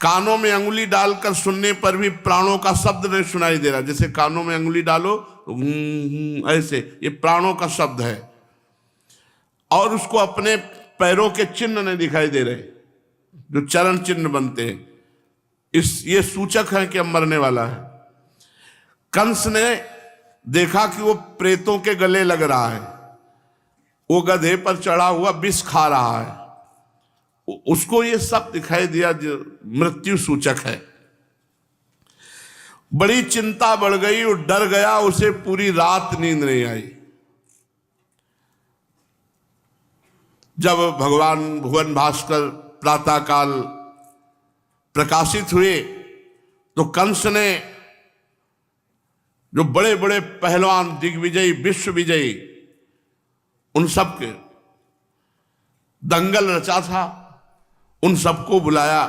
कानों में अंगुली डालकर सुनने पर भी प्राणों का शब्द नहीं सुनाई दे रहा। जैसे कानों में अंगुली डालो तो ऐसे, ये प्राणों का शब्द है। और उसको अपने पैरों के चिन्ह नहीं दिखाई दे रहे, जो चरण चिन्ह बनते हैं। ये सूचक है कि अब मरने वाला है। कंस ने देखा कि वो प्रेतों के गले लग रहा है, वो गधे पर चढ़ा हुआ विष खा रहा है। उसको ये सब दिखाई दिया जो मृत्यु सूचक है। बड़ी चिंता बढ़ गई और डर गया। उसे पूरी रात नींद नहीं आई। जब भगवान भुवन भास्कर प्रातःकाल प्रकाशित हुए तो कंस ने जो बड़े बड़े पहलवान, दिग्विजयी, विश्व विजयी, उन सब के दंगल रचा था, उन सबको बुलाया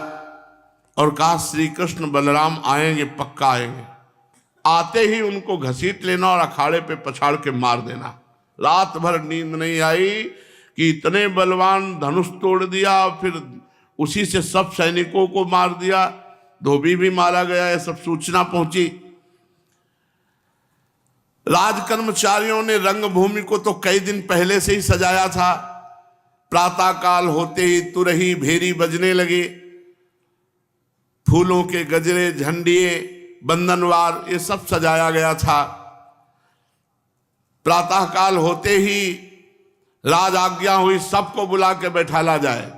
और कहा श्री कृष्ण बलराम आएंगे, पक्का आएंगे। आते ही उनको घसीट लेना और अखाड़े पे पछाड़ के मार देना। रात भर नींद नहीं आई कि इतने बलवान, धनुष तोड़ दिया, फिर उसी से सब सैनिकों को मार दिया, धोबी भी मारा गया, ये सब सूचना पहुंची। राज कर्मचारियों ने रंगभूमि को तो कई दिन पहले से ही सजाया था। प्रातः काल होते ही तुरही भेरी बजने लगे, फूलों के गजरे, झंडिये, बंधनवार, ये सब सजाया गया था। प्रातः काल होते ही राज आज्ञा हुई, सबको बुला के बैठाला जाए।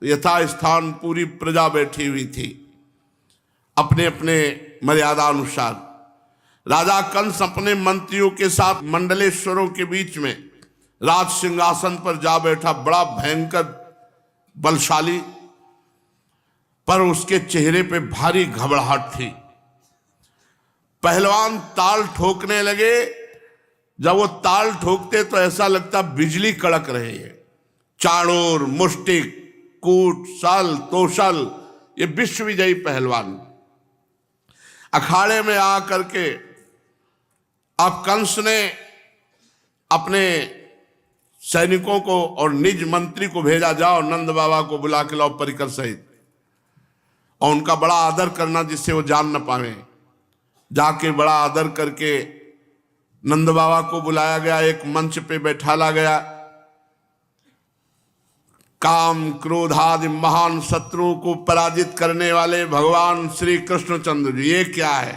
यथा स्थान पूरी प्रजा बैठी हुई थी अपने अपने मर्यादा अनुसार। राजा कंस अपने मंत्रियों के साथ मंडलेश्वरों के बीच में राज सिंहासन पर जा बैठा, बड़ा भयंकर बलशाली, पर उसके चेहरे पे भारी घबराहट थी। पहलवान ताल ठोकने लगे, जब वो ताल ठोकते तो ऐसा लगता बिजली कड़क रही है। चाणूर, मुष्टिक, कूट, सल, तोशल, ये विश्व विजयी पहलवान अखाड़े में आ करके अब कंस ने अपने सैनिकों को और निज मंत्री को भेजा, जाओ नंद बाबा को बुला के लाओ परिकर सहित, और उनका बड़ा आदर करना जिससे वो जान न पावे। जाके बड़ा आदर करके नंद बाबा को बुलाया गया, एक मंच पे बैठाला गया। काम क्रोध आदि महान शत्रुओं को पराजित करने वाले भगवान श्री कृष्णचंद्र जी, ये क्या है?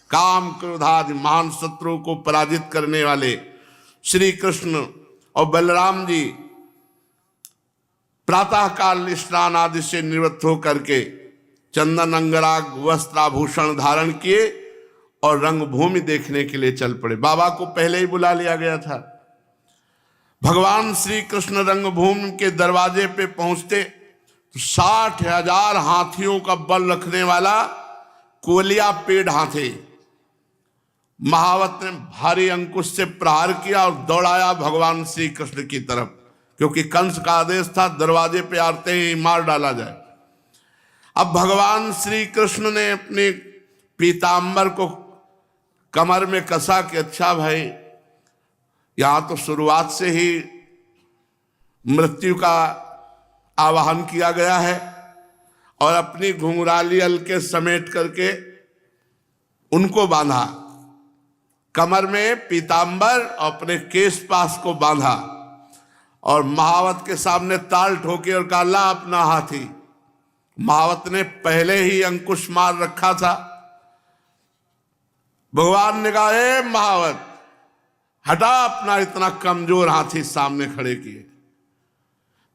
काम क्रोध आदि महान शत्रुओं को पराजित करने वाले श्री कृष्ण और बलराम जी प्रातः काल स्नान आदि से निवृत्त होकर के चंदन अंगराग वस्त्राभूषण धारण किए और रंगभूमि देखने के लिए चल पड़े। बाबा को पहले ही बुला लिया गया था। भगवान श्री कृष्ण रंगभूमि के दरवाजे पे पहुंचते तो 60,000 हाथियों का बल रखने वाला कोलिया पेड़ हाथी महावत ने भारी अंकुश से प्रहार किया और दौड़ाया भगवान श्री कृष्ण की तरफ, क्योंकि कंस का आदेश था दरवाजे पे आते ही मार डाला जाए। अब भगवान श्री कृष्ण ने अपने पीतांबर को कमर में कसा कि अच्छा भाई, यहां तो शुरुआत से ही मृत्यु का आवाहन किया गया है, और अपनी घुंघराली अलके समेट करके उनको बांधा, कमर में पीतांबर और अपने केश पास को बांधा और महावत के सामने ताल ठोके और कहा ला अपना हाथी। महावत ने पहले ही अंकुश मार रखा था। भगवान ने कहा ए महावत, हटा अपना इतना कमजोर हाथी सामने खड़े किए,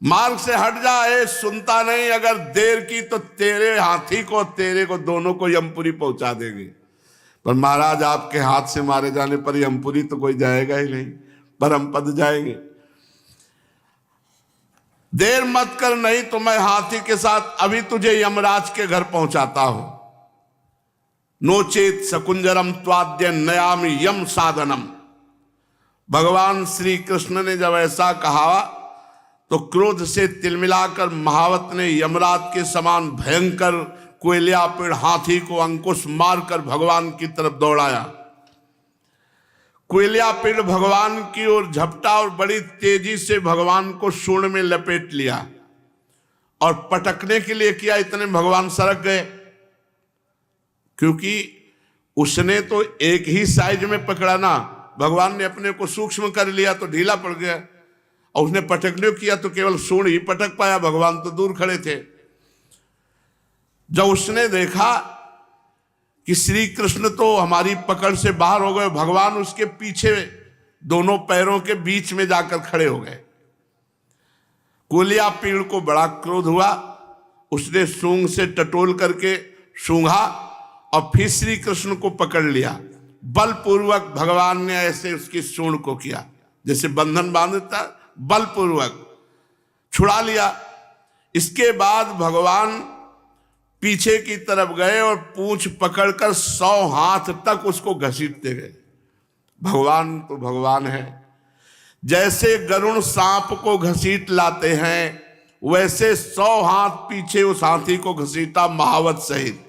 मार्ग से हट जा। ए सुनता नहीं, अगर देर की तो तेरे हाथी को तेरे को दोनों को यमपुरी पहुंचा देंगे। पर महाराज आपके हाथ से मारे जाने पर यमपुरी तो कोई जाएगा ही नहीं, परम पद जाएंगे। देर मत कर, नहीं तो मैं हाथी के साथ अभी तुझे यमराज के घर पहुंचाता हूं। नोचेत सकुंजरम त्वाद्य नयामि यम साधनम। भगवान श्री कृष्ण ने जब ऐसा कहा तो क्रोध से तिलमिलाकर महावत ने यमराज के समान भयंकर कोयलिया पेड़ हाथी को अंकुश मारकर भगवान की तरफ दौड़ाया। कोयलिया पेड़ भगवान की ओर झपटा और बड़ी तेजी से भगवान को सूंड में लपेट लिया और पटकने के लिए किया, इतने भगवान सरक गए, क्योंकि उसने तो एक ही साइज में पकड़ा ना, भगवान ने अपने को सूक्ष्म कर लिया तो ढीला पड़ गया, और उसने पटकने किया तो केवल सूंड ही पटक पाया, भगवान तो दूर खड़े थे। जब उसने देखा कि श्री कृष्ण तो हमारी पकड़ से बाहर हो गए, भगवान उसके पीछे दोनों पैरों के बीच में जाकर खड़े हो गए। कोलिया पेड़ को बड़ा क्रोध हुआ, उसने सूंग से टटोल करके सूंघा और फिर श्री कृष्ण को पकड़ लिया। बलपूर्वक भगवान ने ऐसे उसकी सूंड को किया, जैसे बंधन बांधता, बलपूर्वक छुड़ा लिया। इसके बाद भगवान पीछे की तरफ गए और पूंछ पकड़कर 100 हाथ तक उसको घसीटते गए। भगवान तो भगवान है। जैसे गरुण सांप को घसीट लाते हैं, वैसे 100 हाथ पीछे उस हाथी को घसीटा महावत सहित।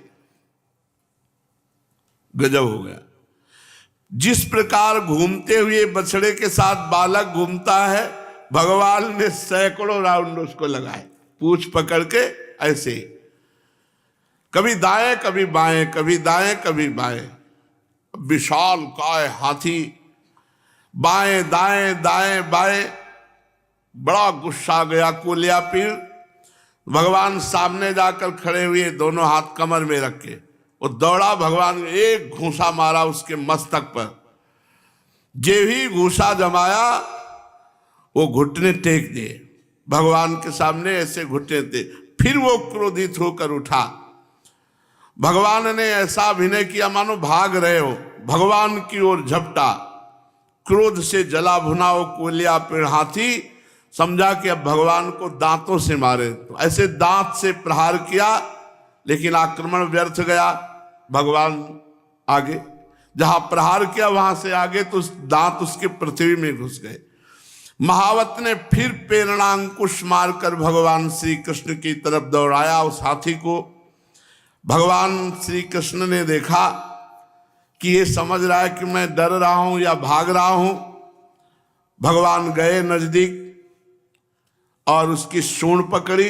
गजब हो गया। जिस प्रकार घूमते हुए बछड़े के साथ बालक घूमता है, भगवान ने सैकड़ों राउंड उसको लगाए पूंछ पकड़ के। ऐसे ही कभी दाएं कभी बाएं, कभी दाएं कभी बाएं। विशाल काय हाथी बाएं दाएं दाएं बाएं। बड़ा गुस्सा गया कुलिया पीर। भगवान सामने जाकर खड़े हुए, दोनों हाथ कमर में रख के वो दौड़ा। भगवान ने एक घूंसा मारा उसके मस्तक पर। जे ही घूंसा जमाया, वो घुटने टेक दिए भगवान के सामने, ऐसे घुटने थे। फिर वो क्रोधित होकर उठा। भगवान ने ऐसा अभिनय किया मानो भाग रहे हो, भगवान की ओर झपटा। क्रोध से जला भुना वो कुलिया पेड़ हाथी समझा कि अब भगवान को दांतों से मारे, तो ऐसे दांत से प्रहार किया, लेकिन आक्रमण व्यर्थ गया। भगवान आगे जहां प्रहार किया वहां से आगे तो दांत उसके पृथ्वी में घुस गए। महावत ने फिर प्रेरणांकुश मारकर भगवान श्री कृष्ण की तरफ दौड़ाया उस हाथी को। भगवान श्री कृष्ण ने देखा कि ये समझ रहा है कि मैं डर रहा हूं या भाग रहा हूं। भगवान गए नजदीक और उसकी सूंड पकड़ी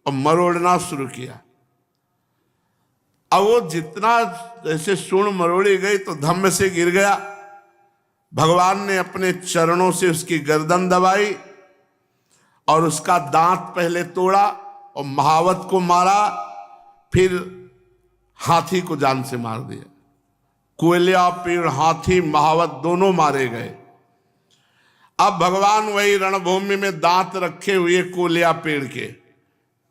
और मरोड़ना शुरू किया। अब वो जितना जैसे सूंड मरोड़ी गई तो धम्म से गिर गया। भगवान ने अपने चरणों से उसकी गर्दन दबाई और उसका दांत पहले तोड़ा और महावत को मारा, फिर हाथी को जान से मार दिया। कुलिया पेड़ हाथी महावत दोनों मारे गए। अब भगवान वही रणभूमि में दांत रखे हुए कुलिया पेड़ के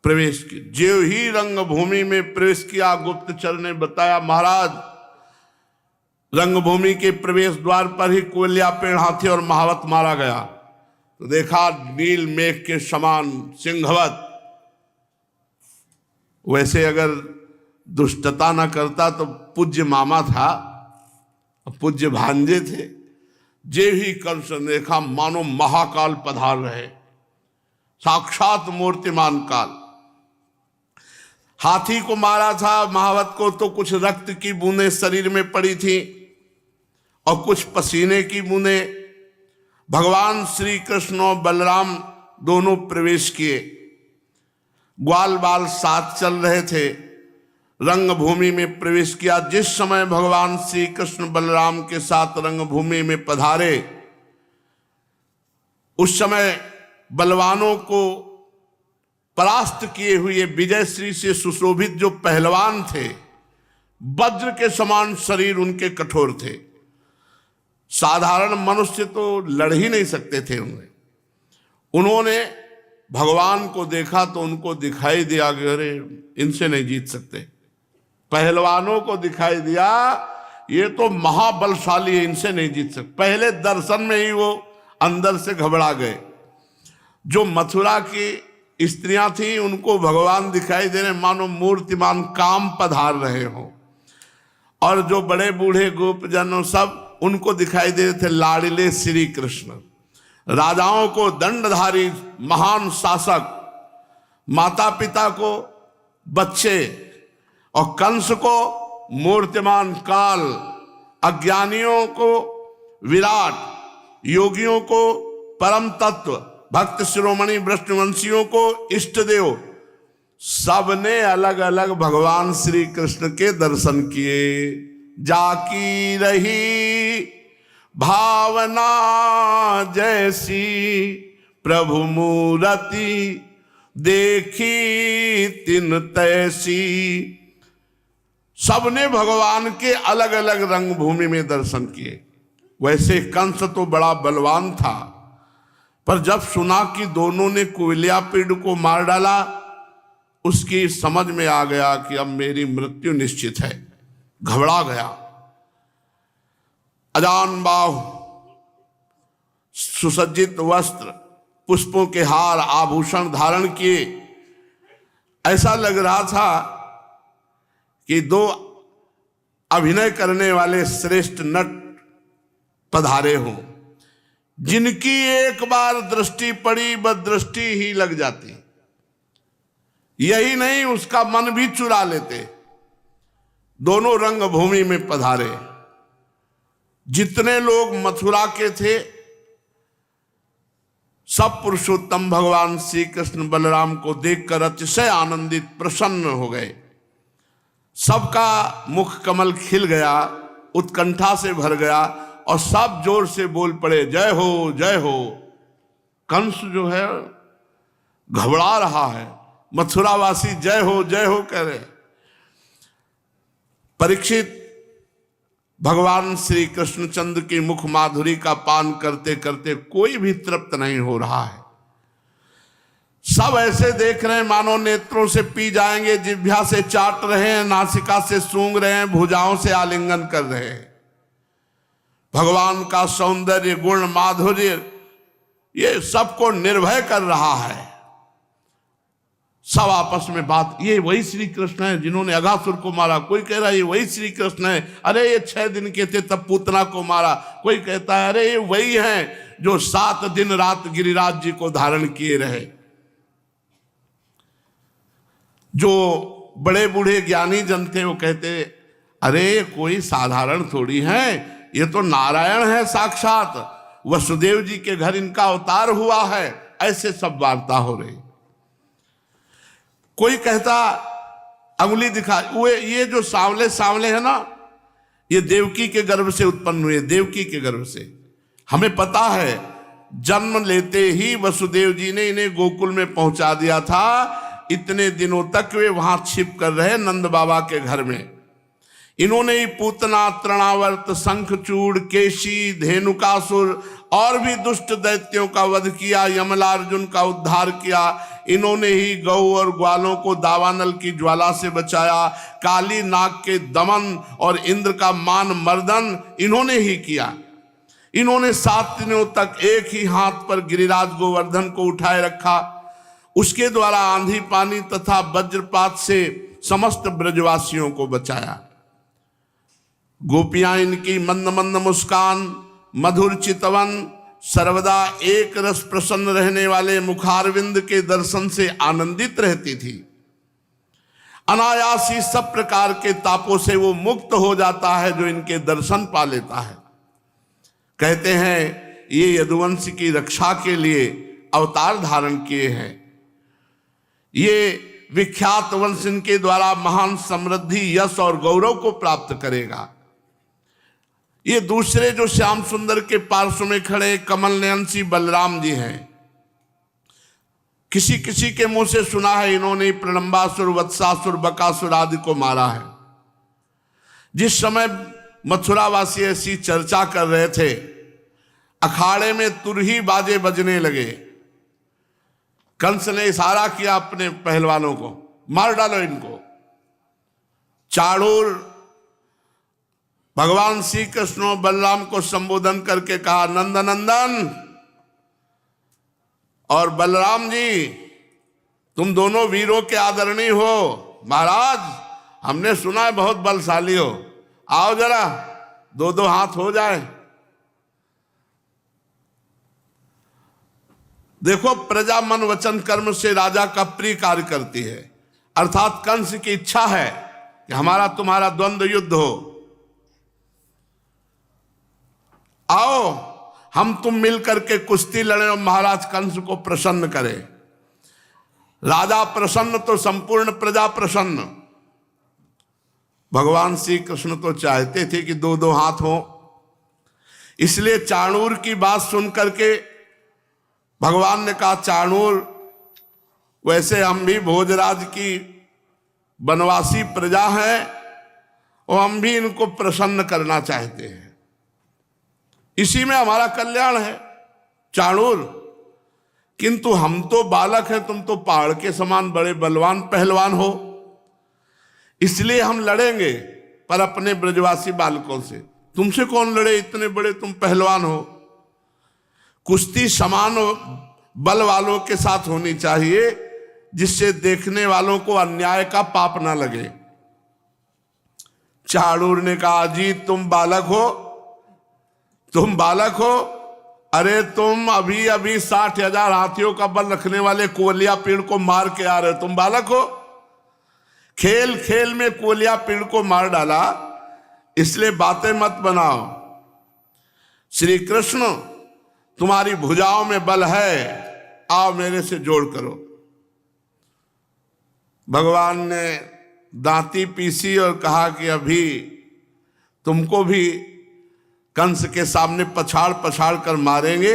प्रवेश किए। जो ही रंगभूमि में प्रवेश किया, गुप्तचर ने बताया महाराज रंगभूमि के प्रवेश द्वार पर ही कुलिया पेड़ हाथी और महावत मारा गया। तो देखा नील मेघ के समान सिंहवत। वैसे अगर दुष्टता न करता तो पूज्य मामा था, पूज्य भांजे थे। जे ही कंस ने देखा मानो महाकाल पधार रहे, साक्षात मूर्तिमान काल। हाथी को मारा था, महावत को तो कुछ रक्त की बूंदें शरीर में पड़ी थी और कुछ पसीने की बूंदें। भगवान श्री कृष्ण और बलराम दोनों प्रवेश किए। ग्वाल बाल साथ चल रहे थे। रंगभूमि में प्रवेश किया। जिस समय भगवान श्री कृष्ण बलराम के साथ रंगभूमि में पधारे, उस समय बलवानों को परास्त किए हुए विजयश्री से सुशोभित जो पहलवान थे, वज्र के समान शरीर उनके कठोर थे। साधारण मनुष्य तो लड़ ही नहीं सकते थे उनमें। उन्होंने भगवान को देखा तो उनको दिखाई दिया कि अरे इनसे नहीं जीत सकते। पहलवानों को दिखाई दिया ये तो महाबलशाली है, इनसे नहीं जीत सकते। पहले दर्शन में ही वो अंदर से घबरा गए। जो मथुरा की स्त्रियां थी उनको भगवान दिखाई दे रहे मानो मूर्तिमान काम पधार रहे हो, और जो बड़े बूढ़े गोपजन सब उनको दिखाई दे रहे थे लाडिले श्री कृष्ण। राजाओं को दंडधारी महान शासक, माता पिता को बच्चे, और कंस को मूर्तिमान काल, अज्ञानियों को विराट, योगियों को परम तत्व, भक्त शिरोमणि वृष्णवंशियों को इष्ट देव। सबने अलग अलग भगवान श्री कृष्ण के दर्शन किए। जाकी रही भावना जैसी प्रभु मूरति, देखी तिन तैसी। सबने भगवान के अलग अलग रंगभूमि में दर्शन किए। वैसे कंस तो बड़ा बलवान था, पर जब सुना कि दोनों ने कुलिया पेड़ को मार डाला, उसकी समझ में आ गया कि अब मेरी मृत्यु निश्चित है। घबरा गया। अजान बाहु, सुसज्जित वस्त्र, पुष्पों के हार, आभूषण धारण किए। ऐसा लग रहा था कि दो अभिनय करने वाले श्रेष्ठ नट पधारे हों, जिनकी एक बार दृष्टि पड़ी बस दृष्टि ही लग जाती, यही नहीं उसका मन भी चुरा लेते। दोनों रंगभूमि में पधारे। जितने लोग मथुरा के थे सब पुरुषोत्तम भगवान श्री कृष्ण बलराम को देखकर अतिशय आनंदित प्रसन्न हो गए। सबका मुख कमल खिल गया, उत्कंठा से भर गया और सब जोर से बोल पड़े, जय हो जय हो। कंस जो है घबरा रहा है, मथुरावासी जय हो कह रहे। परीक्षित भगवान श्री कृष्णचंद्र की मुख माधुरी का पान करते करते कोई भी तृप्त नहीं हो रहा है। सब ऐसे देख रहे हैं मानो नेत्रों से पी जाएंगे, जिह्वा से चाट रहे हैं, नासिका से सूंघ रहे हैं, भुजाओं से आलिंगन कर रहे हैं। भगवान का सौंदर्य, गुण, माधुर्य ये सबको निर्भय कर रहा है। सब आपस में बात, ये वही श्री कृष्ण है जिन्होंने अघासुर को मारा। कोई कह रहा है ये वही श्री कृष्ण है, अरे ये 6 दिन के थे तब पूतना को मारा। कोई कहता है अरे ये वही हैं जो 7 दिन रात गिरिराज जी को धारण किए रहे। जो बड़े बूढ़े ज्ञानी जन थे वो कहते अरे कोई साधारण थोड़ी है, ये तो नारायण है साक्षात, वसुदेव जी के घर इनका अवतार हुआ है। ऐसे सब वार्ता हो रही। कोई कहता अंगुली दिखा, ये जो सांवले सांवले है ना, ये देवकी के गर्भ से उत्पन्न हुए, देवकी के गर्भ से। हमें पता है जन्म लेते ही वसुदेव जी ने इन्हें गोकुल में पहुंचा दिया था। इतने दिनों तक वे वहां छिप कर रहे नंद बाबा के घर में। इन्होंने ही पूतना, तृणावर्त, शंखचूड़, केशी, धेनुकासुर और भी दुष्ट दैत्यों का वध किया, यमलार्जुन का उद्धार किया। इन्होंने ही गौ और ग्वालों को दावानल की ज्वाला से बचाया, काली नाग के दमन और इंद्र का मान मर्दन इन्होंने ही किया। इन्होंने 7 दिनों तक एक ही हाथ पर गिरिराज गोवर्धन को उठाए रखा। उसके द्वारा आंधी पानी तथा वज्रपात से समस्त ब्रजवासियों को बचाया। गोपियां इनकी मंद मंद मुस्कान, मधुर चितवन, सर्वदा एक रस प्रसन्न रहने वाले मुखारविंद के दर्शन से आनंदित रहती थी। अनायास ही सब प्रकार के तापों से वो मुक्त हो जाता है जो इनके दर्शन पा लेता है। कहते हैं ये यदुवंश की रक्षा के लिए अवतार धारण किए हैं। ये विख्यात वंश इनके द्वारा महान समृद्धि, यश और गौरव को प्राप्त करेगा। ये दूसरे जो श्याम सुंदर के पार्श्व में खड़े कमल नयन श्री बलराम जी हैं। किसी किसी के मुंह से सुना है इन्होंने प्रलंबासुर, वत्सासुर, बकासुर आदि को मारा है। जिस समय मथुरावासी ऐसी चर्चा कर रहे थे, अखाड़े में तुरही बाजे बजने लगे। कंस ने इशारा किया अपने पहलवानों को, मार डालो इनको। चाणूर भगवान श्री कृष्ण बलराम को संबोधन करके कहा, नंदनंदन और बलराम जी तुम दोनों वीरों के आदरणीय हो। महाराज हमने सुना है बहुत बलशाली हो, आओ जरा 2-2 हाथ हो जाए। देखो प्रजा मन वचन कर्म से राजा का प्रिय कार्य करती है। अर्थात कंस की इच्छा है कि हमारा तुम्हारा द्वंद्व युद्ध हो। आओ हम तुम मिलकर के कुश्ती लड़े और महाराज कंस को प्रसन्न करें। राजा प्रसन्न तो संपूर्ण प्रजा प्रसन्न। भगवान श्री कृष्ण तो चाहते थे कि 2-2 हाथ हो। इसलिए चाणूर की बात सुनकर के भगवान ने कहा, चाणूर वैसे हम भी भोजराज की वनवासी प्रजा है और हम भी इनको प्रसन्न करना चाहते हैं, इसी में हमारा कल्याण है चाणूर। किंतु हम तो बालक हैं, तुम तो पहाड़ के समान बड़े बलवान पहलवान हो, इसलिए हम लड़ेंगे पर अपने ब्रजवासी बालकों से। तुमसे कौन लड़े, इतने बड़े तुम पहलवान हो। कुश्ती समान बल वालों के साथ होनी चाहिए, जिससे देखने वालों को अन्याय का पाप ना लगे। चाणूर ने कहा, अजीत तुम बालक हो, तुम बालक हो, अरे तुम अभी अभी 60,000 हाथियों का बल रखने वाले कोलिया पेड़ को मार के आ रहे हो, तुम बालक हो। खेल खेल में कोलिया पेड़ को मार डाला, इसलिए बातें मत बनाओ। श्री कृष्ण तुम्हारी भुजाओं में बल है, आओ मेरे से जोड़ करो। भगवान ने दांती पीसी और कहा कि अभी तुमको भी कंस के सामने पछाड़ पछाड़ कर मारेंगे।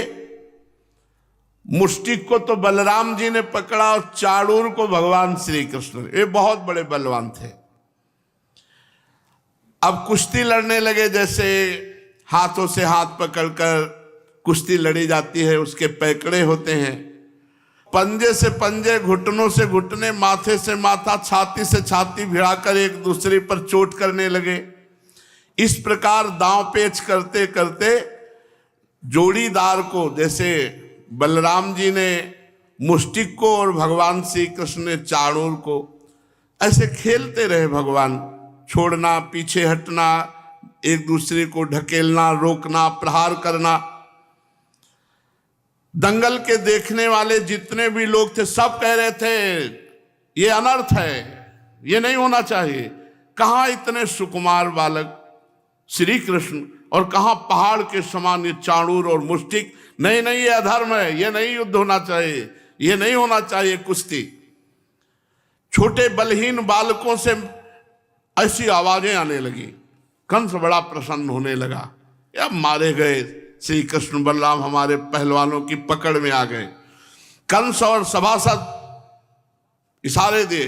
मुष्टिक को तो बलराम जी ने पकड़ा और चाणूर को भगवान श्री कृष्ण, ये बहुत बड़े बलवान थे। अब कुश्ती लड़ने लगे, जैसे हाथों से हाथ पकड़कर कुश्ती लड़ी जाती है, उसके पैकड़े होते हैं। पंजे से पंजे, घुटनों से घुटने, माथे से माथा, छाती से छाती भिड़ाकर एक दूसरे पर चोट करने लगे। इस प्रकार दांव पेच करते करते जोड़ीदार को, जैसे बलराम जी ने मुष्टिक को और भगवान श्री कृष्ण ने चाणूर को, ऐसे खेलते रहे भगवान। छोड़ना, पीछे हटना, एक दूसरे को ढकेलना, रोकना, प्रहार करना। दंगल के देखने वाले जितने भी लोग थे सब कह रहे थे ये अनर्थ है, ये नहीं होना चाहिए। कहाँ इतने सुकुमार बालक श्री कृष्ण और कहाँ पहाड़ के समान ये चाणूर और मुष्टिक। नहीं नहीं, ये अधर्म है, ये नहीं युद्ध होना चाहिए, ये नहीं होना चाहिए कुश्ती। छोटे बलहीन बालकों से ऐसी आवाजें आने लगी। कंस बड़ा प्रसन्न होने लगा, अब मारे गए श्री कृष्ण बलराम हमारे पहलवानों की पकड़ में आ गए। कंस और सभासद इशारे दिए,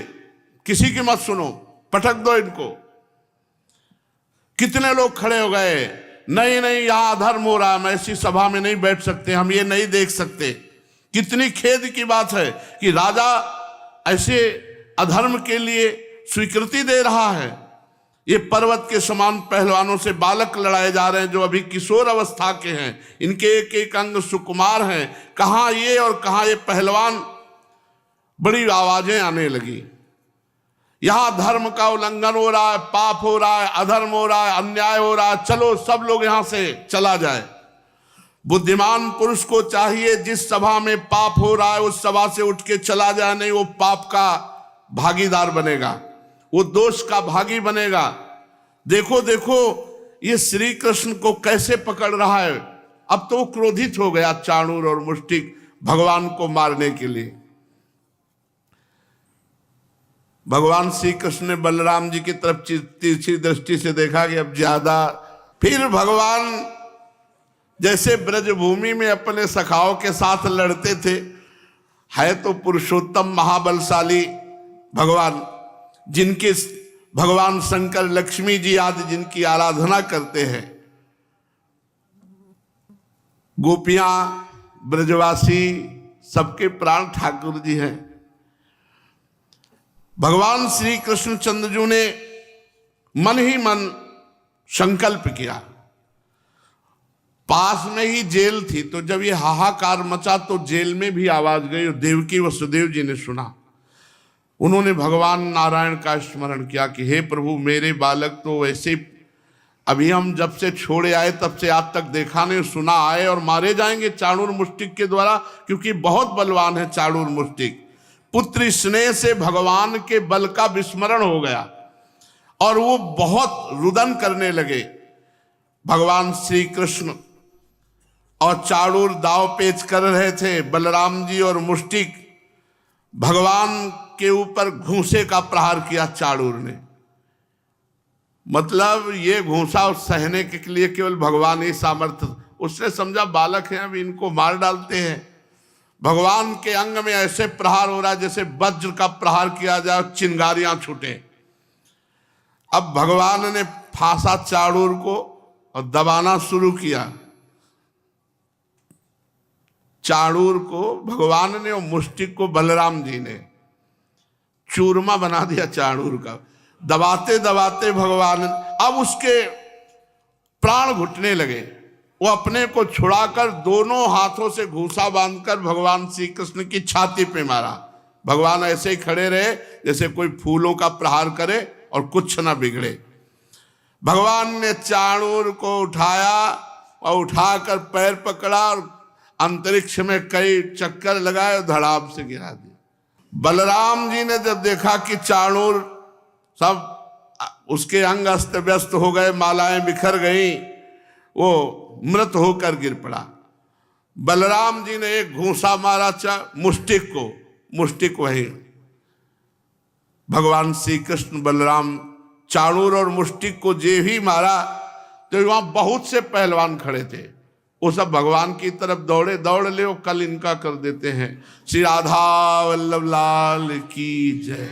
किसी की मत सुनो, पटक दो इनको। कितने लोग खड़े हो गए, नहीं नहीं यहां अधर्म हो रहा है, हम ऐसी सभा में नहीं बैठ सकते, हम ये नहीं देख सकते। कितनी खेद की बात है कि राजा ऐसे अधर्म के लिए स्वीकृति दे रहा है। ये पर्वत के समान पहलवानों से बालक लड़ाए जा रहे हैं जो अभी किशोर अवस्था के हैं, इनके एक एक अंग सुकुमार हैं, कहाँ ये और कहाँ ये पहलवान। बड़ी आवाजें आने लगी, यहां धर्म का उल्लंघन हो रहा है, पाप हो रहा है, अधर्म हो रहा है, अन्याय हो रहा है, चलो सब लोग यहां से चला जाए। बुद्धिमान पुरुष को चाहिए जिस सभा में पाप हो रहा है उस सभा से उठ के चला जाए, नहीं वो पाप का भागीदार बनेगा, वो दोष का भागी बनेगा। देखो देखो ये श्री कृष्ण को कैसे पकड़ रहा है। अब तो वो क्रोधित हो गया चाणूर और मुष्टिक भगवान को मारने के लिए। भगवान श्री कृष्ण ने बलराम जी की तरफ तिरछी दृष्टि से देखा कि अब ज्यादा। फिर भगवान जैसे ब्रजभूमि में अपने सखाओं के साथ लड़ते थे, है तो पुरुषोत्तम महाबलशाली भगवान, जिनके भगवान शंकर, लक्ष्मी जी आदि जिनकी आराधना करते हैं। गोपियां, ब्रजवासी सबके प्राण ठाकुर जी हैं। भगवान श्री कृष्ण चंद्रजू ने मन ही मन संकल्प किया। पास में ही जेल थी, तो जब ये हाहाकार मचा तो जेल में भी आवाज गई और देवकी वसुदेव जी ने सुना। उन्होंने भगवान नारायण का स्मरण किया कि हे प्रभु, मेरे बालक तो वैसे अभी हम जब से छोड़े आए तब से आज तक देखा नहीं, सुना आए और मारे जाएंगे चाणूर मुष्टिक के द्वारा, क्योंकि बहुत बलवान है चाणूर मुष्टिक। पुत्र स्नेह से भगवान के बल का विस्मरण हो गया और वो बहुत रुदन करने लगे। भगवान श्री कृष्ण और चाणूर दाव पेच कर रहे थे। बलराम जी और मुष्टिक, भगवान के ऊपर घूंसे का प्रहार किया चाणूर ने। मतलब ये घूंसा सहने के लिए केवल भगवान ही सामर्थ्य। उसने समझा बालक हैं, अब इनको मार डालते हैं। भगवान के अंग में ऐसे प्रहार हो रहा है जैसे वज्र का प्रहार किया जाए, चिंगारियां छूटे। अब भगवान ने फांसा चाणूर को और दबाना शुरू किया। चाणूर को भगवान ने और मुष्टिक को बलराम जी ने चूरमा बना दिया चाणूर का। दबाते दबाते भगवान, अब उसके प्राण घुटने लगे। वो अपने को छुड़ाकर दोनों हाथों से घूंसा बांधकर भगवान श्री कृष्ण की छाती पे मारा। भगवान ऐसे ही खड़े रहे जैसे कोई फूलों का प्रहार करे और कुछ ना बिगड़े। भगवान ने चाणूर को उठाया और उठाकर पैर पकड़ा और अंतरिक्ष में कई चक्कर लगाए और धड़ाम से गिरा दिया। बलराम जी ने जब देखा कि चाणूर सब उसके अंग अस्त व्यस्त हो गए, मालाएं बिखर गई, वो मृत होकर गिर पड़ा। बलराम जी ने एक घूंसा मारा मुष्टिक वही भगवान श्री कृष्ण बलराम चाणूर और मुष्टिक को जे ही मारा तो वहां बहुत से पहलवान खड़े थे, वो सब भगवान की तरफ दौड़े, दौड़ ले वो कल इनका कर देते हैं। श्री राधा वल्लभ लाल की जय।